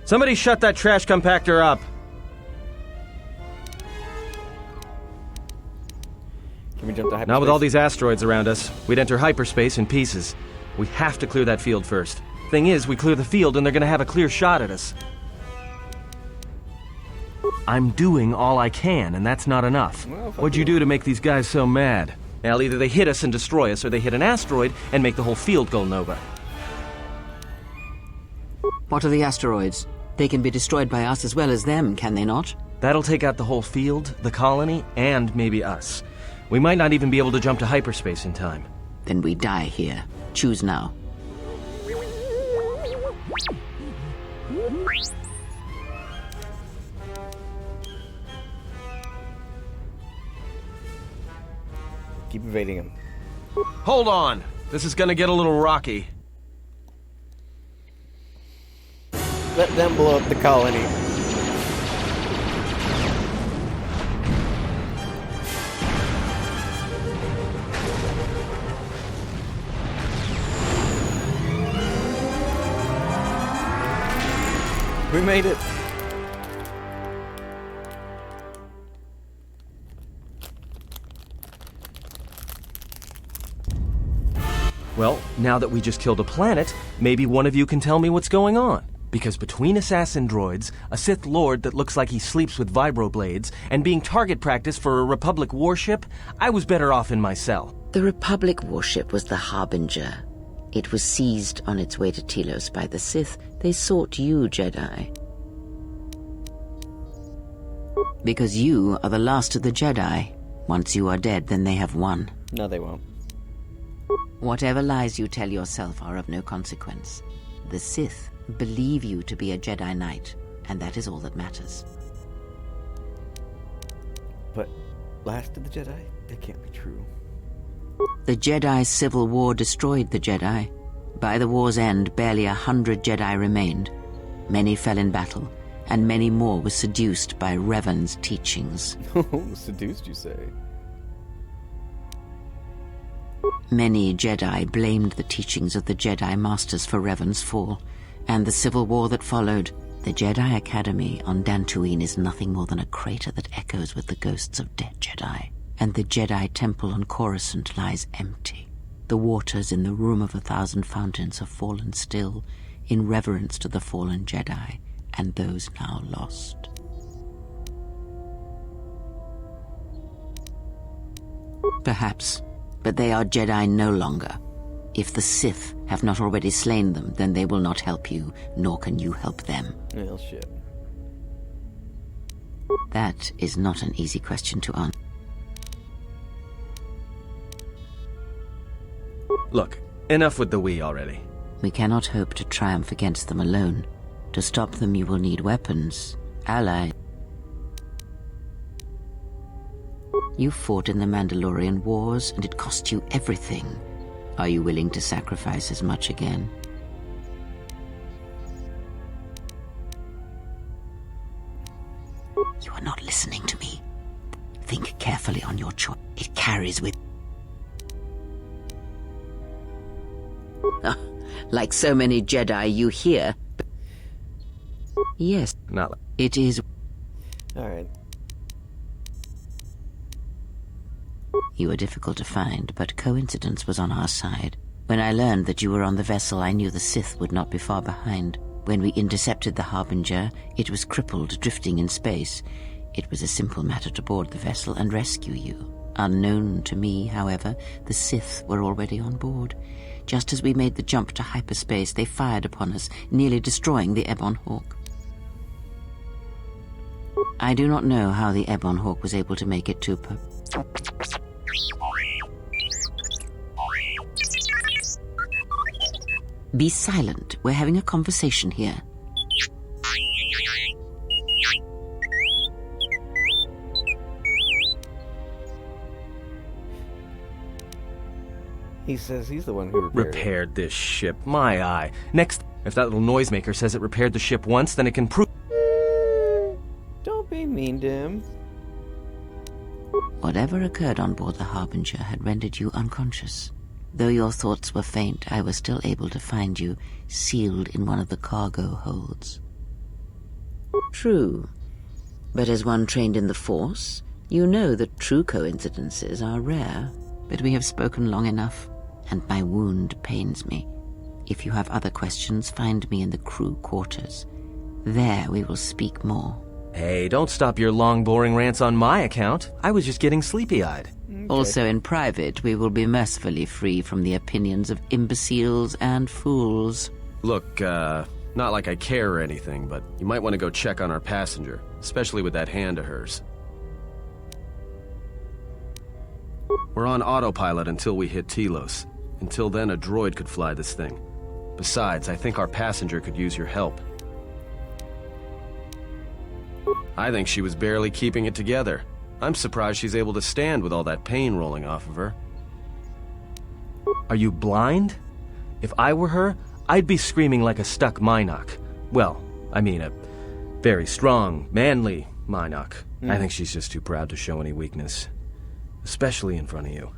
Somebody shut that trash compactor up. Can we jump to hyperspace? Not with all these asteroids around us. We'd enter hyperspace in pieces. We have to clear that field first. Thing is, we clear the field and they're gonna have a clear shot at us. I'm doing all I can, and that's not enough. Well, What'd you do to make these guys so mad? Well, either they hit us and destroy us, or they hit an asteroid and make the whole field go nova. What are the asteroids? They can be destroyed by us as well as them, can they not? That'll take out the whole field, the colony, and maybe us. We might not even be able to jump to hyperspace in time. Then we die here. Choose now. Keep evading him. Hold on! This is gonna get a little rocky. Let them blow up the colony. We made it. Well, now that we just killed a planet, maybe one of you can tell me what's going on. Because between assassin droids, a Sith Lord that looks like he sleeps with vibroblades, and being target practice for a Republic warship, I was better off in my cell. The Republic warship was the Harbinger. It was seized on its way to Telos by the Sith. They sought you, Jedi. Because you are the last of the Jedi. Once you are dead, then they have won. No, they won't. Whatever lies you tell yourself are of no consequence. The Sith believe you to be a Jedi Knight, and that is all that matters. But last of the Jedi? That can't be true. The Jedi Civil War destroyed the Jedi. By the war's end, barely 100 Jedi remained. Many fell in battle, and many more were seduced by Revan's teachings. Seduced, you say? Many Jedi blamed the teachings of the Jedi Masters for Revan's fall, and the civil war that followed. The Jedi Academy on Dantooine is nothing more than a crater that echoes with the ghosts of dead Jedi, and the Jedi Temple on Coruscant lies empty. The waters in the Room of 1,000 Fountains have fallen still, in reverence to the fallen Jedi and those now lost. Perhaps, but they are Jedi no longer. If the Sith have not already slain them, then they will not help you, nor can you help them. Well, shit. That is not an easy question to answer. Look, enough with the we already. We cannot hope to triumph against them alone. To stop them, you will need weapons, allies. You fought in the Mandalorian Wars, and it cost you everything. Are you willing to sacrifice as much again? You are not listening to me. Think carefully on your choice. It carries with... Like so many Jedi, you hear... Yes, Not. it is... Alright. You were difficult to find, but coincidence was on our side. When I learned that you were on the vessel, I knew the Sith would not be far behind. When we intercepted the Harbinger, it was crippled, drifting in space. It was a simple matter to board the vessel and rescue you. Unknown to me, however, the Sith were already on board. Just as we made the jump to hyperspace, they fired upon us, nearly destroying the Ebon Hawk. I do not know how the Ebon Hawk was able to make it to Be silent. We're having a conversation here. He says he's the one who Repaired this ship. My eye. Next, if that little noisemaker says it repaired the ship once, then it can prove... Don't be mean to him. Whatever occurred on board the Harbinger had rendered you unconscious. Though your thoughts were faint, I was still able to find you, sealed in one of the cargo holds. True. But as one trained in the Force, you know that true coincidences are rare. But we have spoken long enough, and my wound pains me. If you have other questions, find me in the crew quarters. There we will speak more. Hey, don't stop your long, boring rants on my account. I was just getting sleepy-eyed. Okay. Also in private, we will be mercifully free from the opinions of imbeciles and fools. Look, not like I care or anything, but you might want to go check on our passenger, especially with that hand of hers. We're on autopilot until we hit Telos. Until then, a droid could fly this thing. Besides, I think our passenger could use your help. I think she was barely keeping it together. I'm surprised she's able to stand with all that pain rolling off of her. Are you blind? If I were her, I'd be screaming like a stuck Minok. Well, I mean a very strong, manly Minok. I think she's just too proud to show any weakness. Especially in front of you.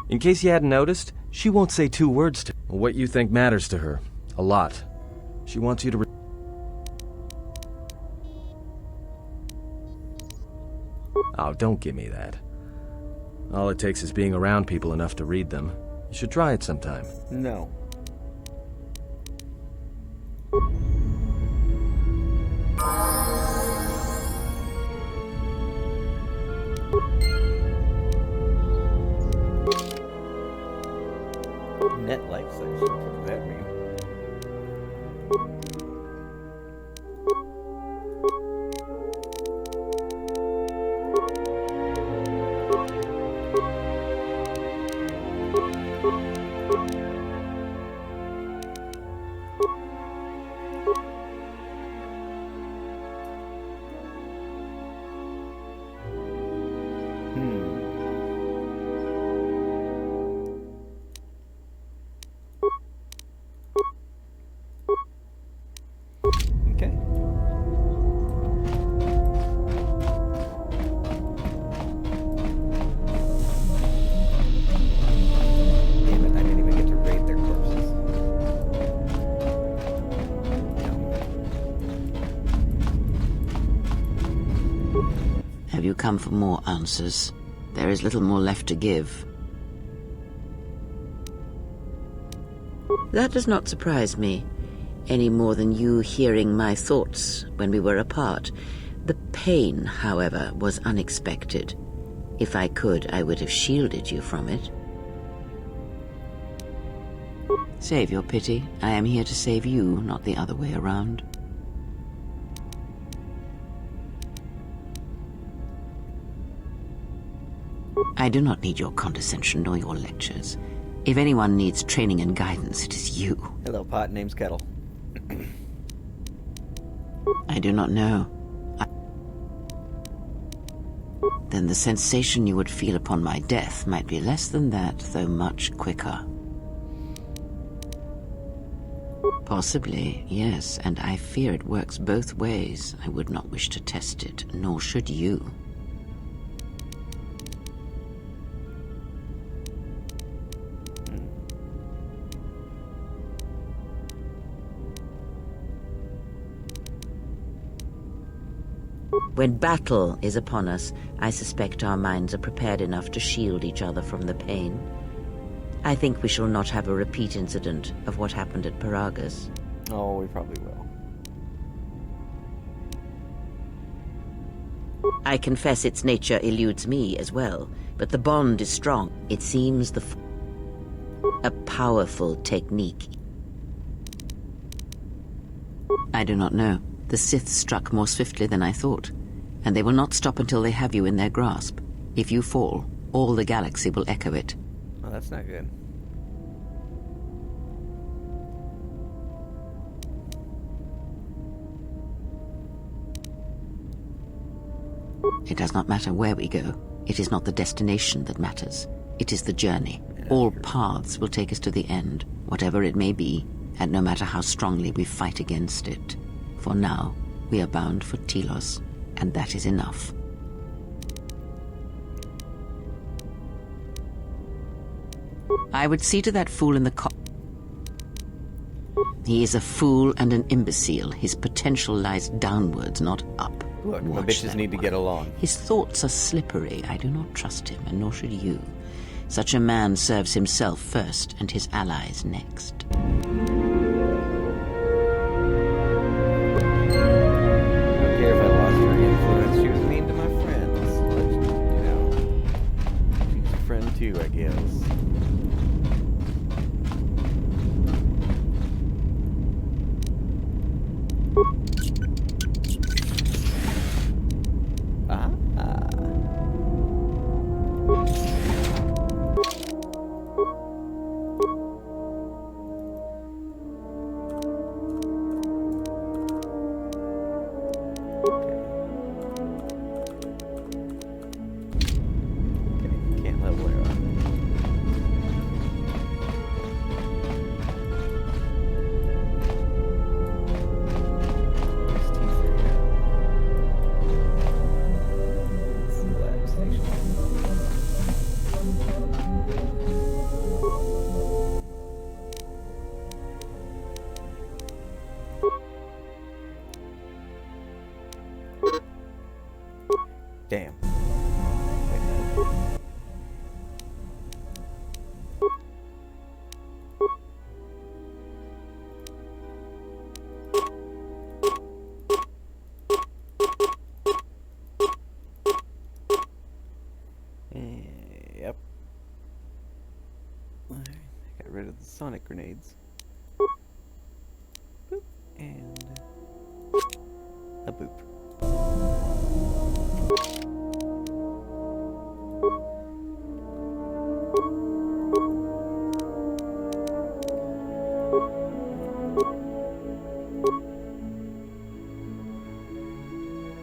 In case you hadn't noticed, she won't say 2 words to what you think matters to her. A lot. She wants you to... Oh, don't give me that. All it takes is being around people enough to read them. You should try it sometime. No. Net life section, what does that mean? you come for more answers? There is little more left to give. That does not surprise me, any more than you hearing my thoughts when we were apart. The pain, however, was unexpected. If I could, I would have shielded you from it. Save your pity. I am here to save you, not the other way around. I do not need your condescension nor your lectures. If anyone needs training and guidance, it is you. Hello, pot. Name's Kettle. I do not know. Then the sensation you would feel upon my death might be less than that, though much quicker. Possibly, yes, and I fear it works both ways. I would not wish to test it, nor should you. When battle is upon us, I suspect our minds are prepared enough to shield each other from the pain. I think we shall not have a repeat incident of what happened at Paragus. Oh, we probably will. I confess its nature eludes me as well, but the bond is strong. It seems a powerful technique. I do not know. The Sith struck more swiftly than I thought, and they will not stop until they have you in their grasp. If you fall, all the galaxy will echo it. Oh, that's not good. It does not matter where we go. It is not the destination that matters. It is the journey. All paths will take us to the end, whatever it may be, and no matter how strongly we fight against it. For now, we are bound for Telos, and that is enough. I would see to that fool in the He is a fool and an imbecile. His potential lies downwards, not up. Look, my bitches need to get along. His thoughts are slippery. I do not trust him, and nor should you. Such a man serves himself first, and his allies next. Too, I guess. Damn. Yep. I got rid of the sonic grenades. Boop. And a boop.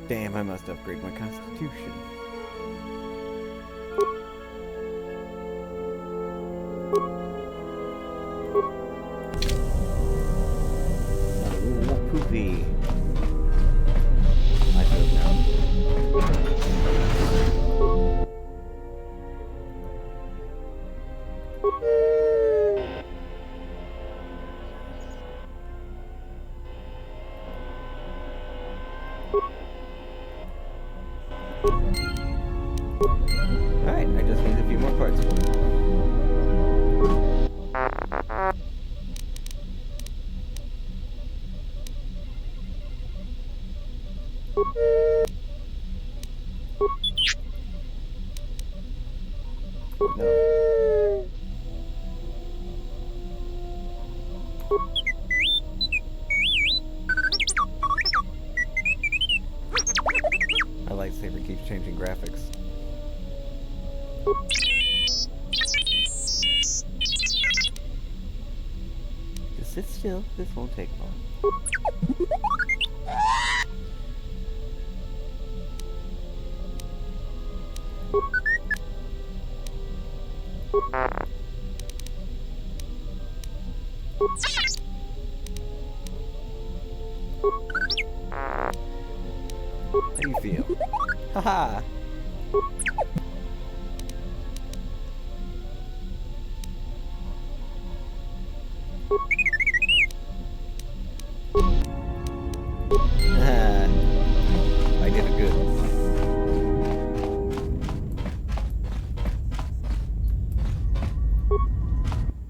Damn, I must upgrade my constitution. Oh, poopy. I hope now. Alright, I just need a few more parts for it. No. My lightsaber keeps changing graphics. Just sit still, this won't take long. How do you feel? Haha! I did it good.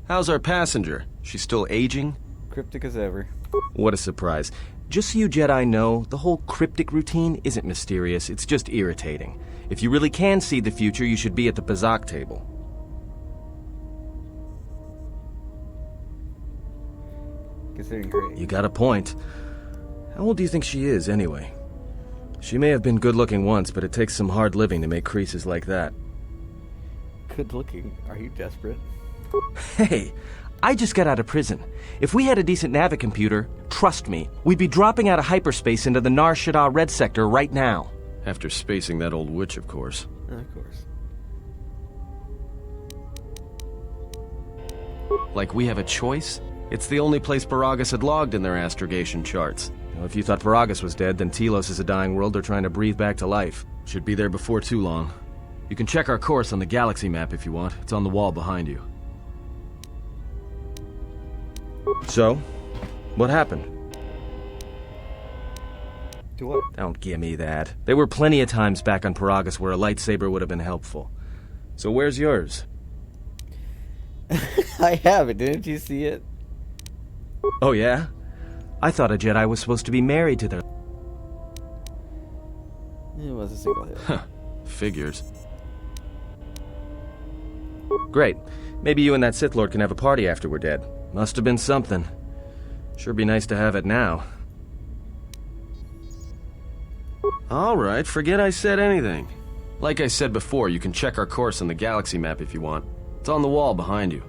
How's our passenger? She's still aging? Cryptic as ever. What a surprise. Just so you Jedi know, the whole cryptic routine isn't mysterious, it's just irritating. If you really can see the future, you should be at the Bazak table. Considering her age. You got a point. How old do you think she is, anyway? She may have been good-looking once, but it takes some hard living to make creases like that. Good looking? Are you desperate? Hey, I just got out of prison. If we had a decent navicomputer, trust me, we'd be dropping out of hyperspace into the Nar Shaddaa Red Sector right now. After spacing that old witch, of course. Of course. Like we have a choice? It's the only place Paragus had logged in their astrogation charts. Now, if you thought Paragus was dead, then Telos is a dying world they're trying to breathe back to life. Should be there before too long. You can check our course on the galaxy map if you want. It's on the wall behind you. So, what happened? To what? Don't give me that. There were plenty of times back on Paragus where a lightsaber would have been helpful. So where's yours? I have it, didn't you see it? Oh yeah? I thought a Jedi was supposed to be married to their... It was a single hit. Huh. Figures. Great. Maybe you and that Sith Lord can have a party after we're dead. Must have been something. Sure be nice to have it now. Alright, forget I said anything. Like I said before, you can check our course on the galaxy map if you want. It's on the wall behind you.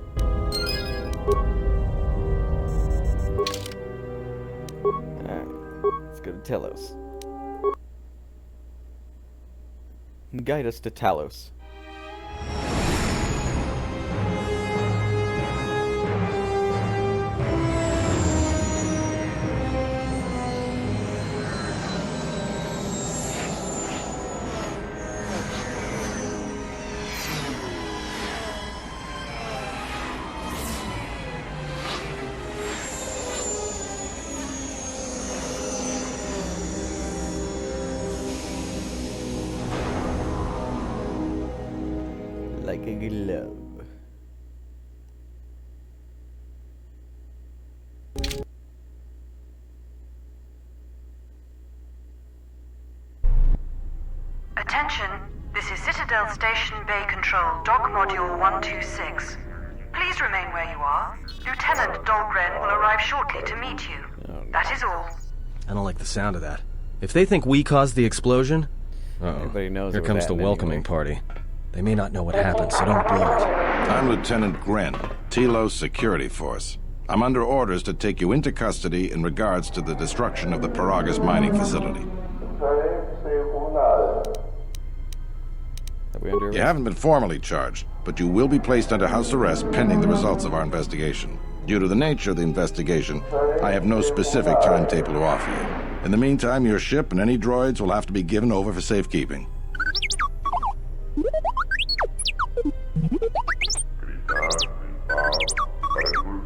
Alright, let's go to Telos. Guide us to Talos. Like a glove. Attention, this is Citadel Station Bay Control, Dock Module 126. Please remain where you are. Lieutenant Dahlgren will arrive shortly to meet you. That is all. I don't like the sound of that. If they think we caused the explosion... Everybody knows Here it was comes the happening welcoming anyway. party. They may not know what happened, so don't blow it. I'm Lieutenant Gren, Telos Security Force. I'm under orders to take you into custody in regards to the destruction of the Paragus mining facility. Are we under arrest? You haven't been formally charged, but you will be placed under house arrest pending the results of our investigation. Due to the nature of the investigation, I have no specific timetable to offer you. In the meantime, your ship and any droids will have to be given over for safekeeping.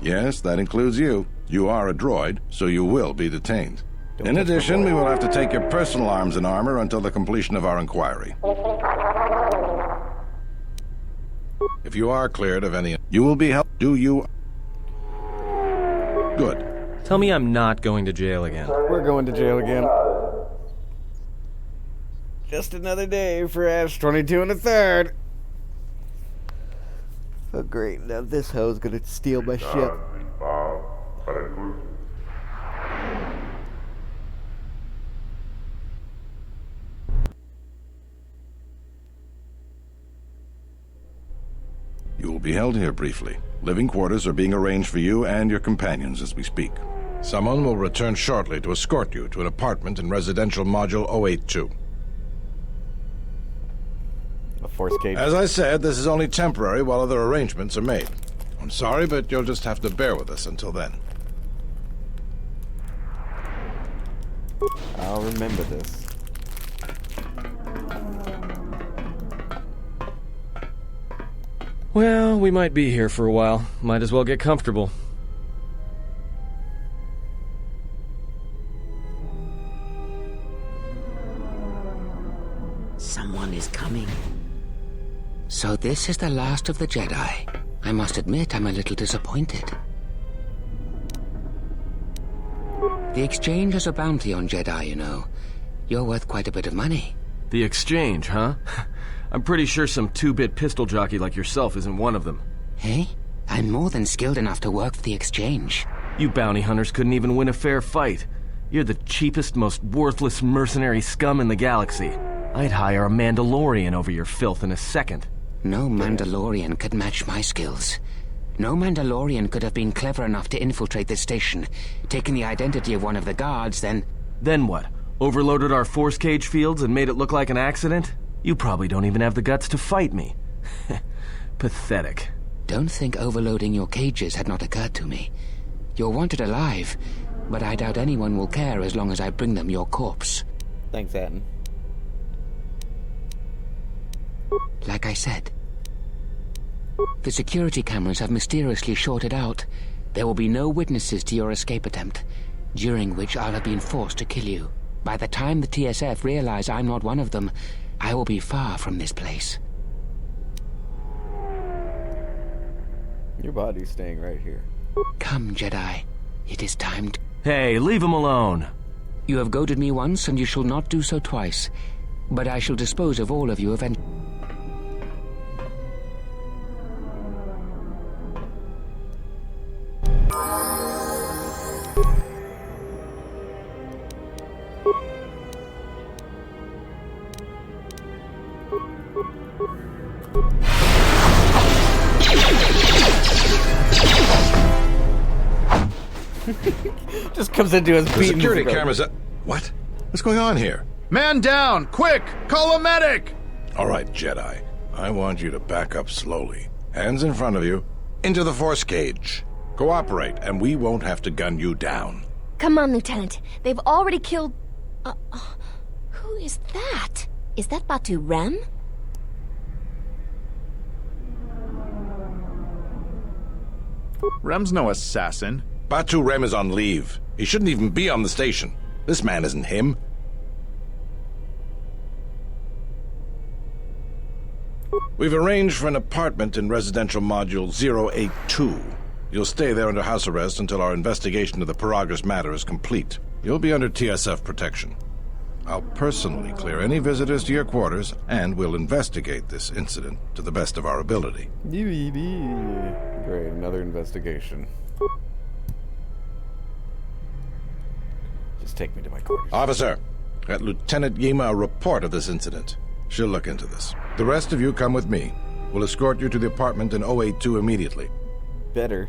Yes, that includes you. You are a droid, so you will be detained. In addition, we will have to take your personal arms and armor until the completion of our inquiry. If you are cleared of any, you will be helped. Do you? Good. Tell me I'm not going to jail again. We're going to jail again. Just another day for Ash 22 and a third. Oh great, now this hoe's gonna steal my ship. You will be held here briefly. Living quarters are being arranged for you and your companions as we speak. Someone will return shortly to escort you to an apartment in residential module 082. A force cage. As I said, this is only temporary while other arrangements are made. I'm sorry, but you'll just have to bear with us until then. I'll remember this. Well, we might be here for a while. Might as well get comfortable. Someone is coming. So this is the last of the Jedi. I must admit I'm a little disappointed. The Exchange has a bounty on Jedi, you know. You're worth quite a bit of money. The Exchange, huh? I'm pretty sure some two-bit pistol jockey like yourself isn't one of them. Hey? I'm more than skilled enough to work for the Exchange. You bounty hunters couldn't even win a fair fight. You're the cheapest, most worthless mercenary scum in the galaxy. I'd hire a Mandalorian over your filth in a second. No Mandalorian could match my skills. No Mandalorian could have been clever enough to infiltrate this station, taken the identity of one of the guards, then... Then what? Overloaded our force cage fields and made it look like an accident? You probably don't even have the guts to fight me. Pathetic. Don't think overloading your cages had not occurred to me. You're wanted alive, but I doubt anyone will care as long as I bring them your corpse. Thanks, Atten. Like I said, the security cameras have mysteriously shorted out. There will be no witnesses to your escape attempt, during which I'll have been forced to kill you. By the time the TSF realize I'm not one of them, I will be far from this place. Your body's staying right here. Come, Jedi. It is time to... Hey, leave him alone. You have goaded me once, and you shall not do so twice. But I shall dispose of all of you eventually. Just comes into his The security cameras. What? What's going on here? Man down! Quick! Call a medic! All right, Jedi. I want you to back up slowly. Hands in front of you. Into the force cage. Cooperate, and we won't have to gun you down. Come on, Lieutenant. They've already killed... who is that? Is that Batu Rem? Rem's no assassin. Batu Rem is on leave. He shouldn't even be on the station. This man isn't him. We've arranged for an apartment in residential module 082. You'll stay there under house arrest until our investigation of the Paragus matter is complete. You'll be under TSF protection. I'll personally clear any visitors to your quarters, and we'll investigate this incident to the best of our ability. Great, another investigation. Just take me to my quarters. Officer, get Lieutenant Yima a report of this incident. She'll look into this. The rest of you come with me. We'll escort you to the apartment in 082 immediately. Better.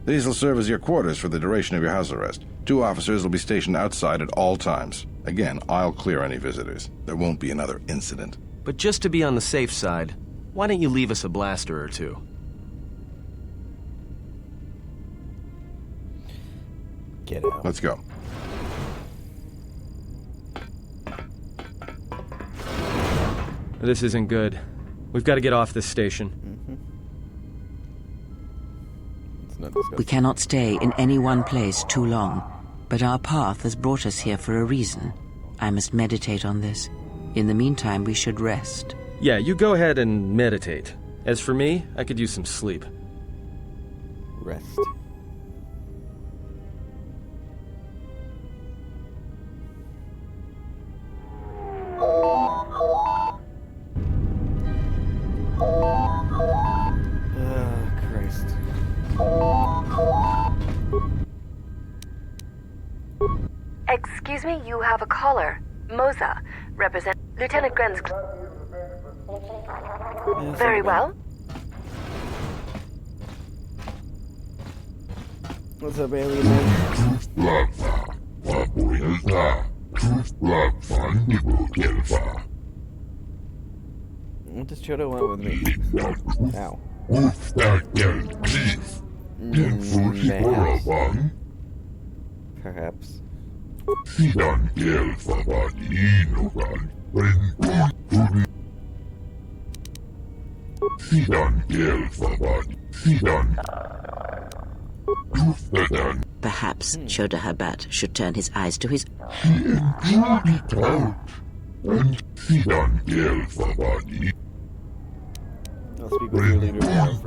These will serve as your quarters for the duration of your house arrest. 2 officers will be stationed outside at all times. Again, I'll clear any visitors. There won't be another incident. But just to be on the safe side, why don't you leave us a blaster or two? Get out. Let's go. This isn't good. We've got to get off this station. We cannot stay in any one place too long, but our path has brought us here for a reason. I must meditate on this. In the meantime, we should rest. Yeah, you go ahead and meditate. As for me, I could use some sleep. Rest. Christ. Excuse me, you have a caller. Moza, represent Lieutenant Grenz. Very well. What's up, alien man? What does Chodo want with me? Ow. Perhaps. Perhaps Chodahabat should turn his eyes to his... I'll speak with your leader now.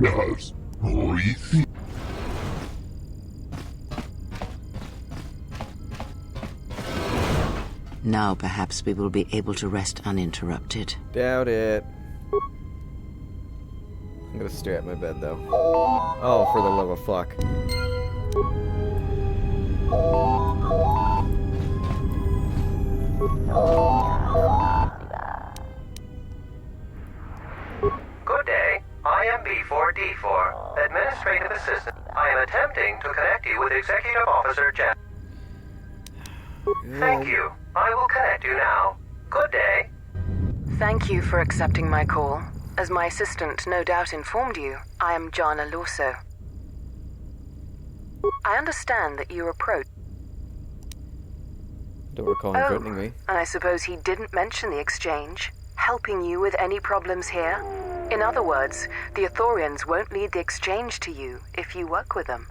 Now perhaps we will be able to rest uninterrupted. Doubt it. I'm gonna stare at my bed, though. Oh, for the love of fuck. Good day. I am B4D4, Administrative Assistant. I am attempting to connect you with Executive Officer Jen. Thank you. I will connect you now. Good day. Thank you for accepting my call. As my assistant no doubt informed you, I am Jana Lorso. I understand that you approached... Don't recall him threatening me. And I suppose he didn't mention the exchange, helping you with any problems here? In other words, the Ithorians won't lead the exchange to you if you work with them.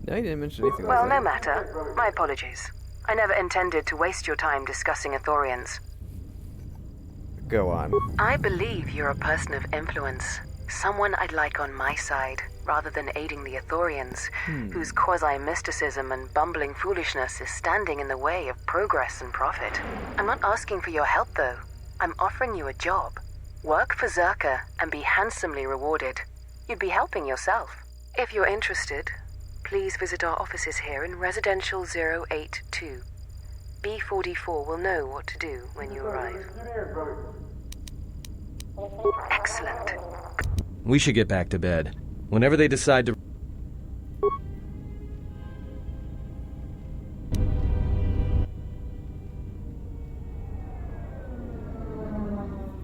No, he didn't mention anything Well, like no that. matter. My apologies. I never intended to waste your time discussing Ithorians. Go on. I believe you're a person of influence. Someone I'd like on my side, rather than aiding the Ithorians, whose quasi-mysticism and bumbling foolishness is standing in the way of progress and profit. I'm not asking for your help, though. I'm offering you a job. Work for Zerka and be handsomely rewarded. You'd be helping yourself. If you're interested, please visit our offices here in Residential 082. B44 will know what to do when you arrive. Excellent. We should get back to bed. Whenever they decide to...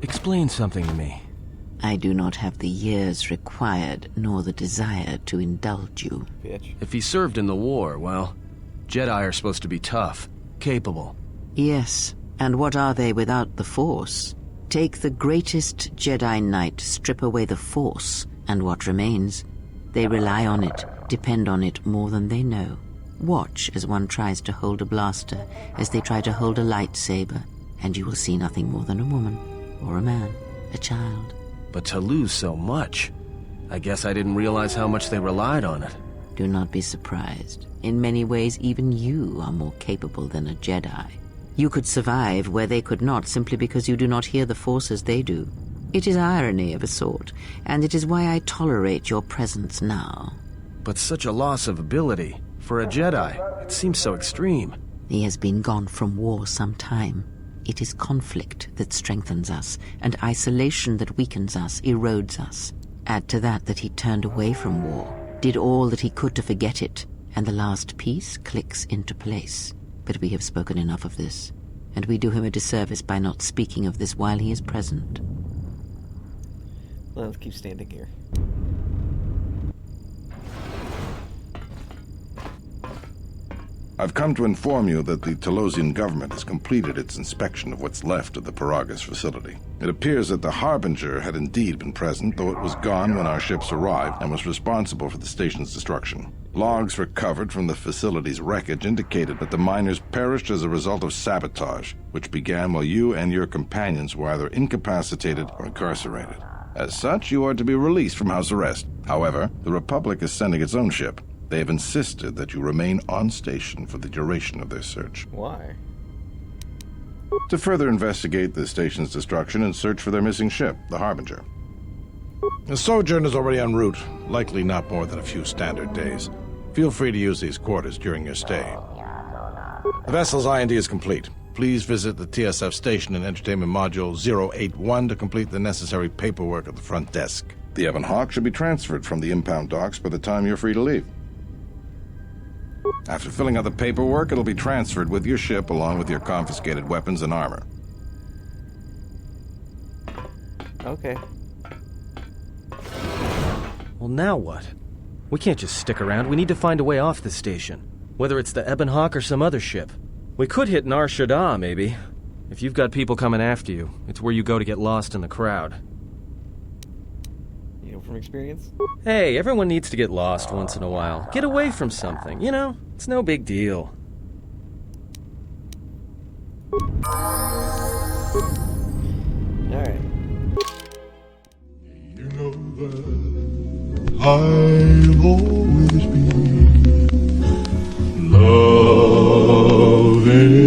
Explain something to me. I do not have the years required, nor the desire to indulge you. Bitch. If he served in the war, well, Jedi are supposed to be tough, capable. Yes, and what are they without the Force? Take the greatest Jedi Knight, strip away the Force, and what remains? They rely on it, depend on it more than they know. Watch as one tries to hold a blaster, as they try to hold a lightsaber, and you will see nothing more than a woman, or a man, a child. But to lose so much, I guess I didn't realize how much they relied on it. Do not be surprised. In many ways, even you are more capable than a Jedi. You could survive where they could not simply because you do not hear the Force as they do. It is irony of a sort, and it is why I tolerate your presence now. But such a loss of ability, for a Jedi, it seems so extreme. He has been gone from war some time. It is conflict that strengthens us, and isolation that weakens us, erodes us. Add to that he turned away from war, did all that he could to forget it, and the last piece clicks into place. But we have spoken enough of this, and we do him a disservice by not speaking of this while he is present. Let's keep standing here. I've come to inform you that the Telosian government has completed its inspection of what's left of the Paragus facility. It appears that the Harbinger had indeed been present, though it was gone when our ships arrived and was responsible for the station's destruction. Logs recovered from the facility's wreckage indicated that the miners perished as a result of sabotage, which began while you and your companions were either incapacitated or incarcerated. As such, you are to be released from house arrest. However, the Republic is sending its own ship. They have insisted that you remain on station for the duration of their search. Why? To further investigate the station's destruction and search for their missing ship, the Harbinger. The sojourn is already en route, likely not more than a few standard days. Feel free to use these quarters during your stay. The vessel's IND is complete. Please visit the TSF station and entertainment module 081 to complete the necessary paperwork at the front desk. The Ebon Hawk should be transferred from the impound docks by the time you're free to leave. After filling out the paperwork, it'll be transferred with your ship along with your confiscated weapons and armor. Okay. Well, now what? We can't just stick around. We need to find a way off the station. Whether it's the Ebon Hawk or some other ship. We could hit Nar Shaddaa, maybe. If you've got people coming after you, it's where you go to get lost in the crowd. You know from experience? Hey, everyone needs to get lost once in a while. Get away from something, you know? It's no big deal. Alright. You know that I'll always be loving you. Loving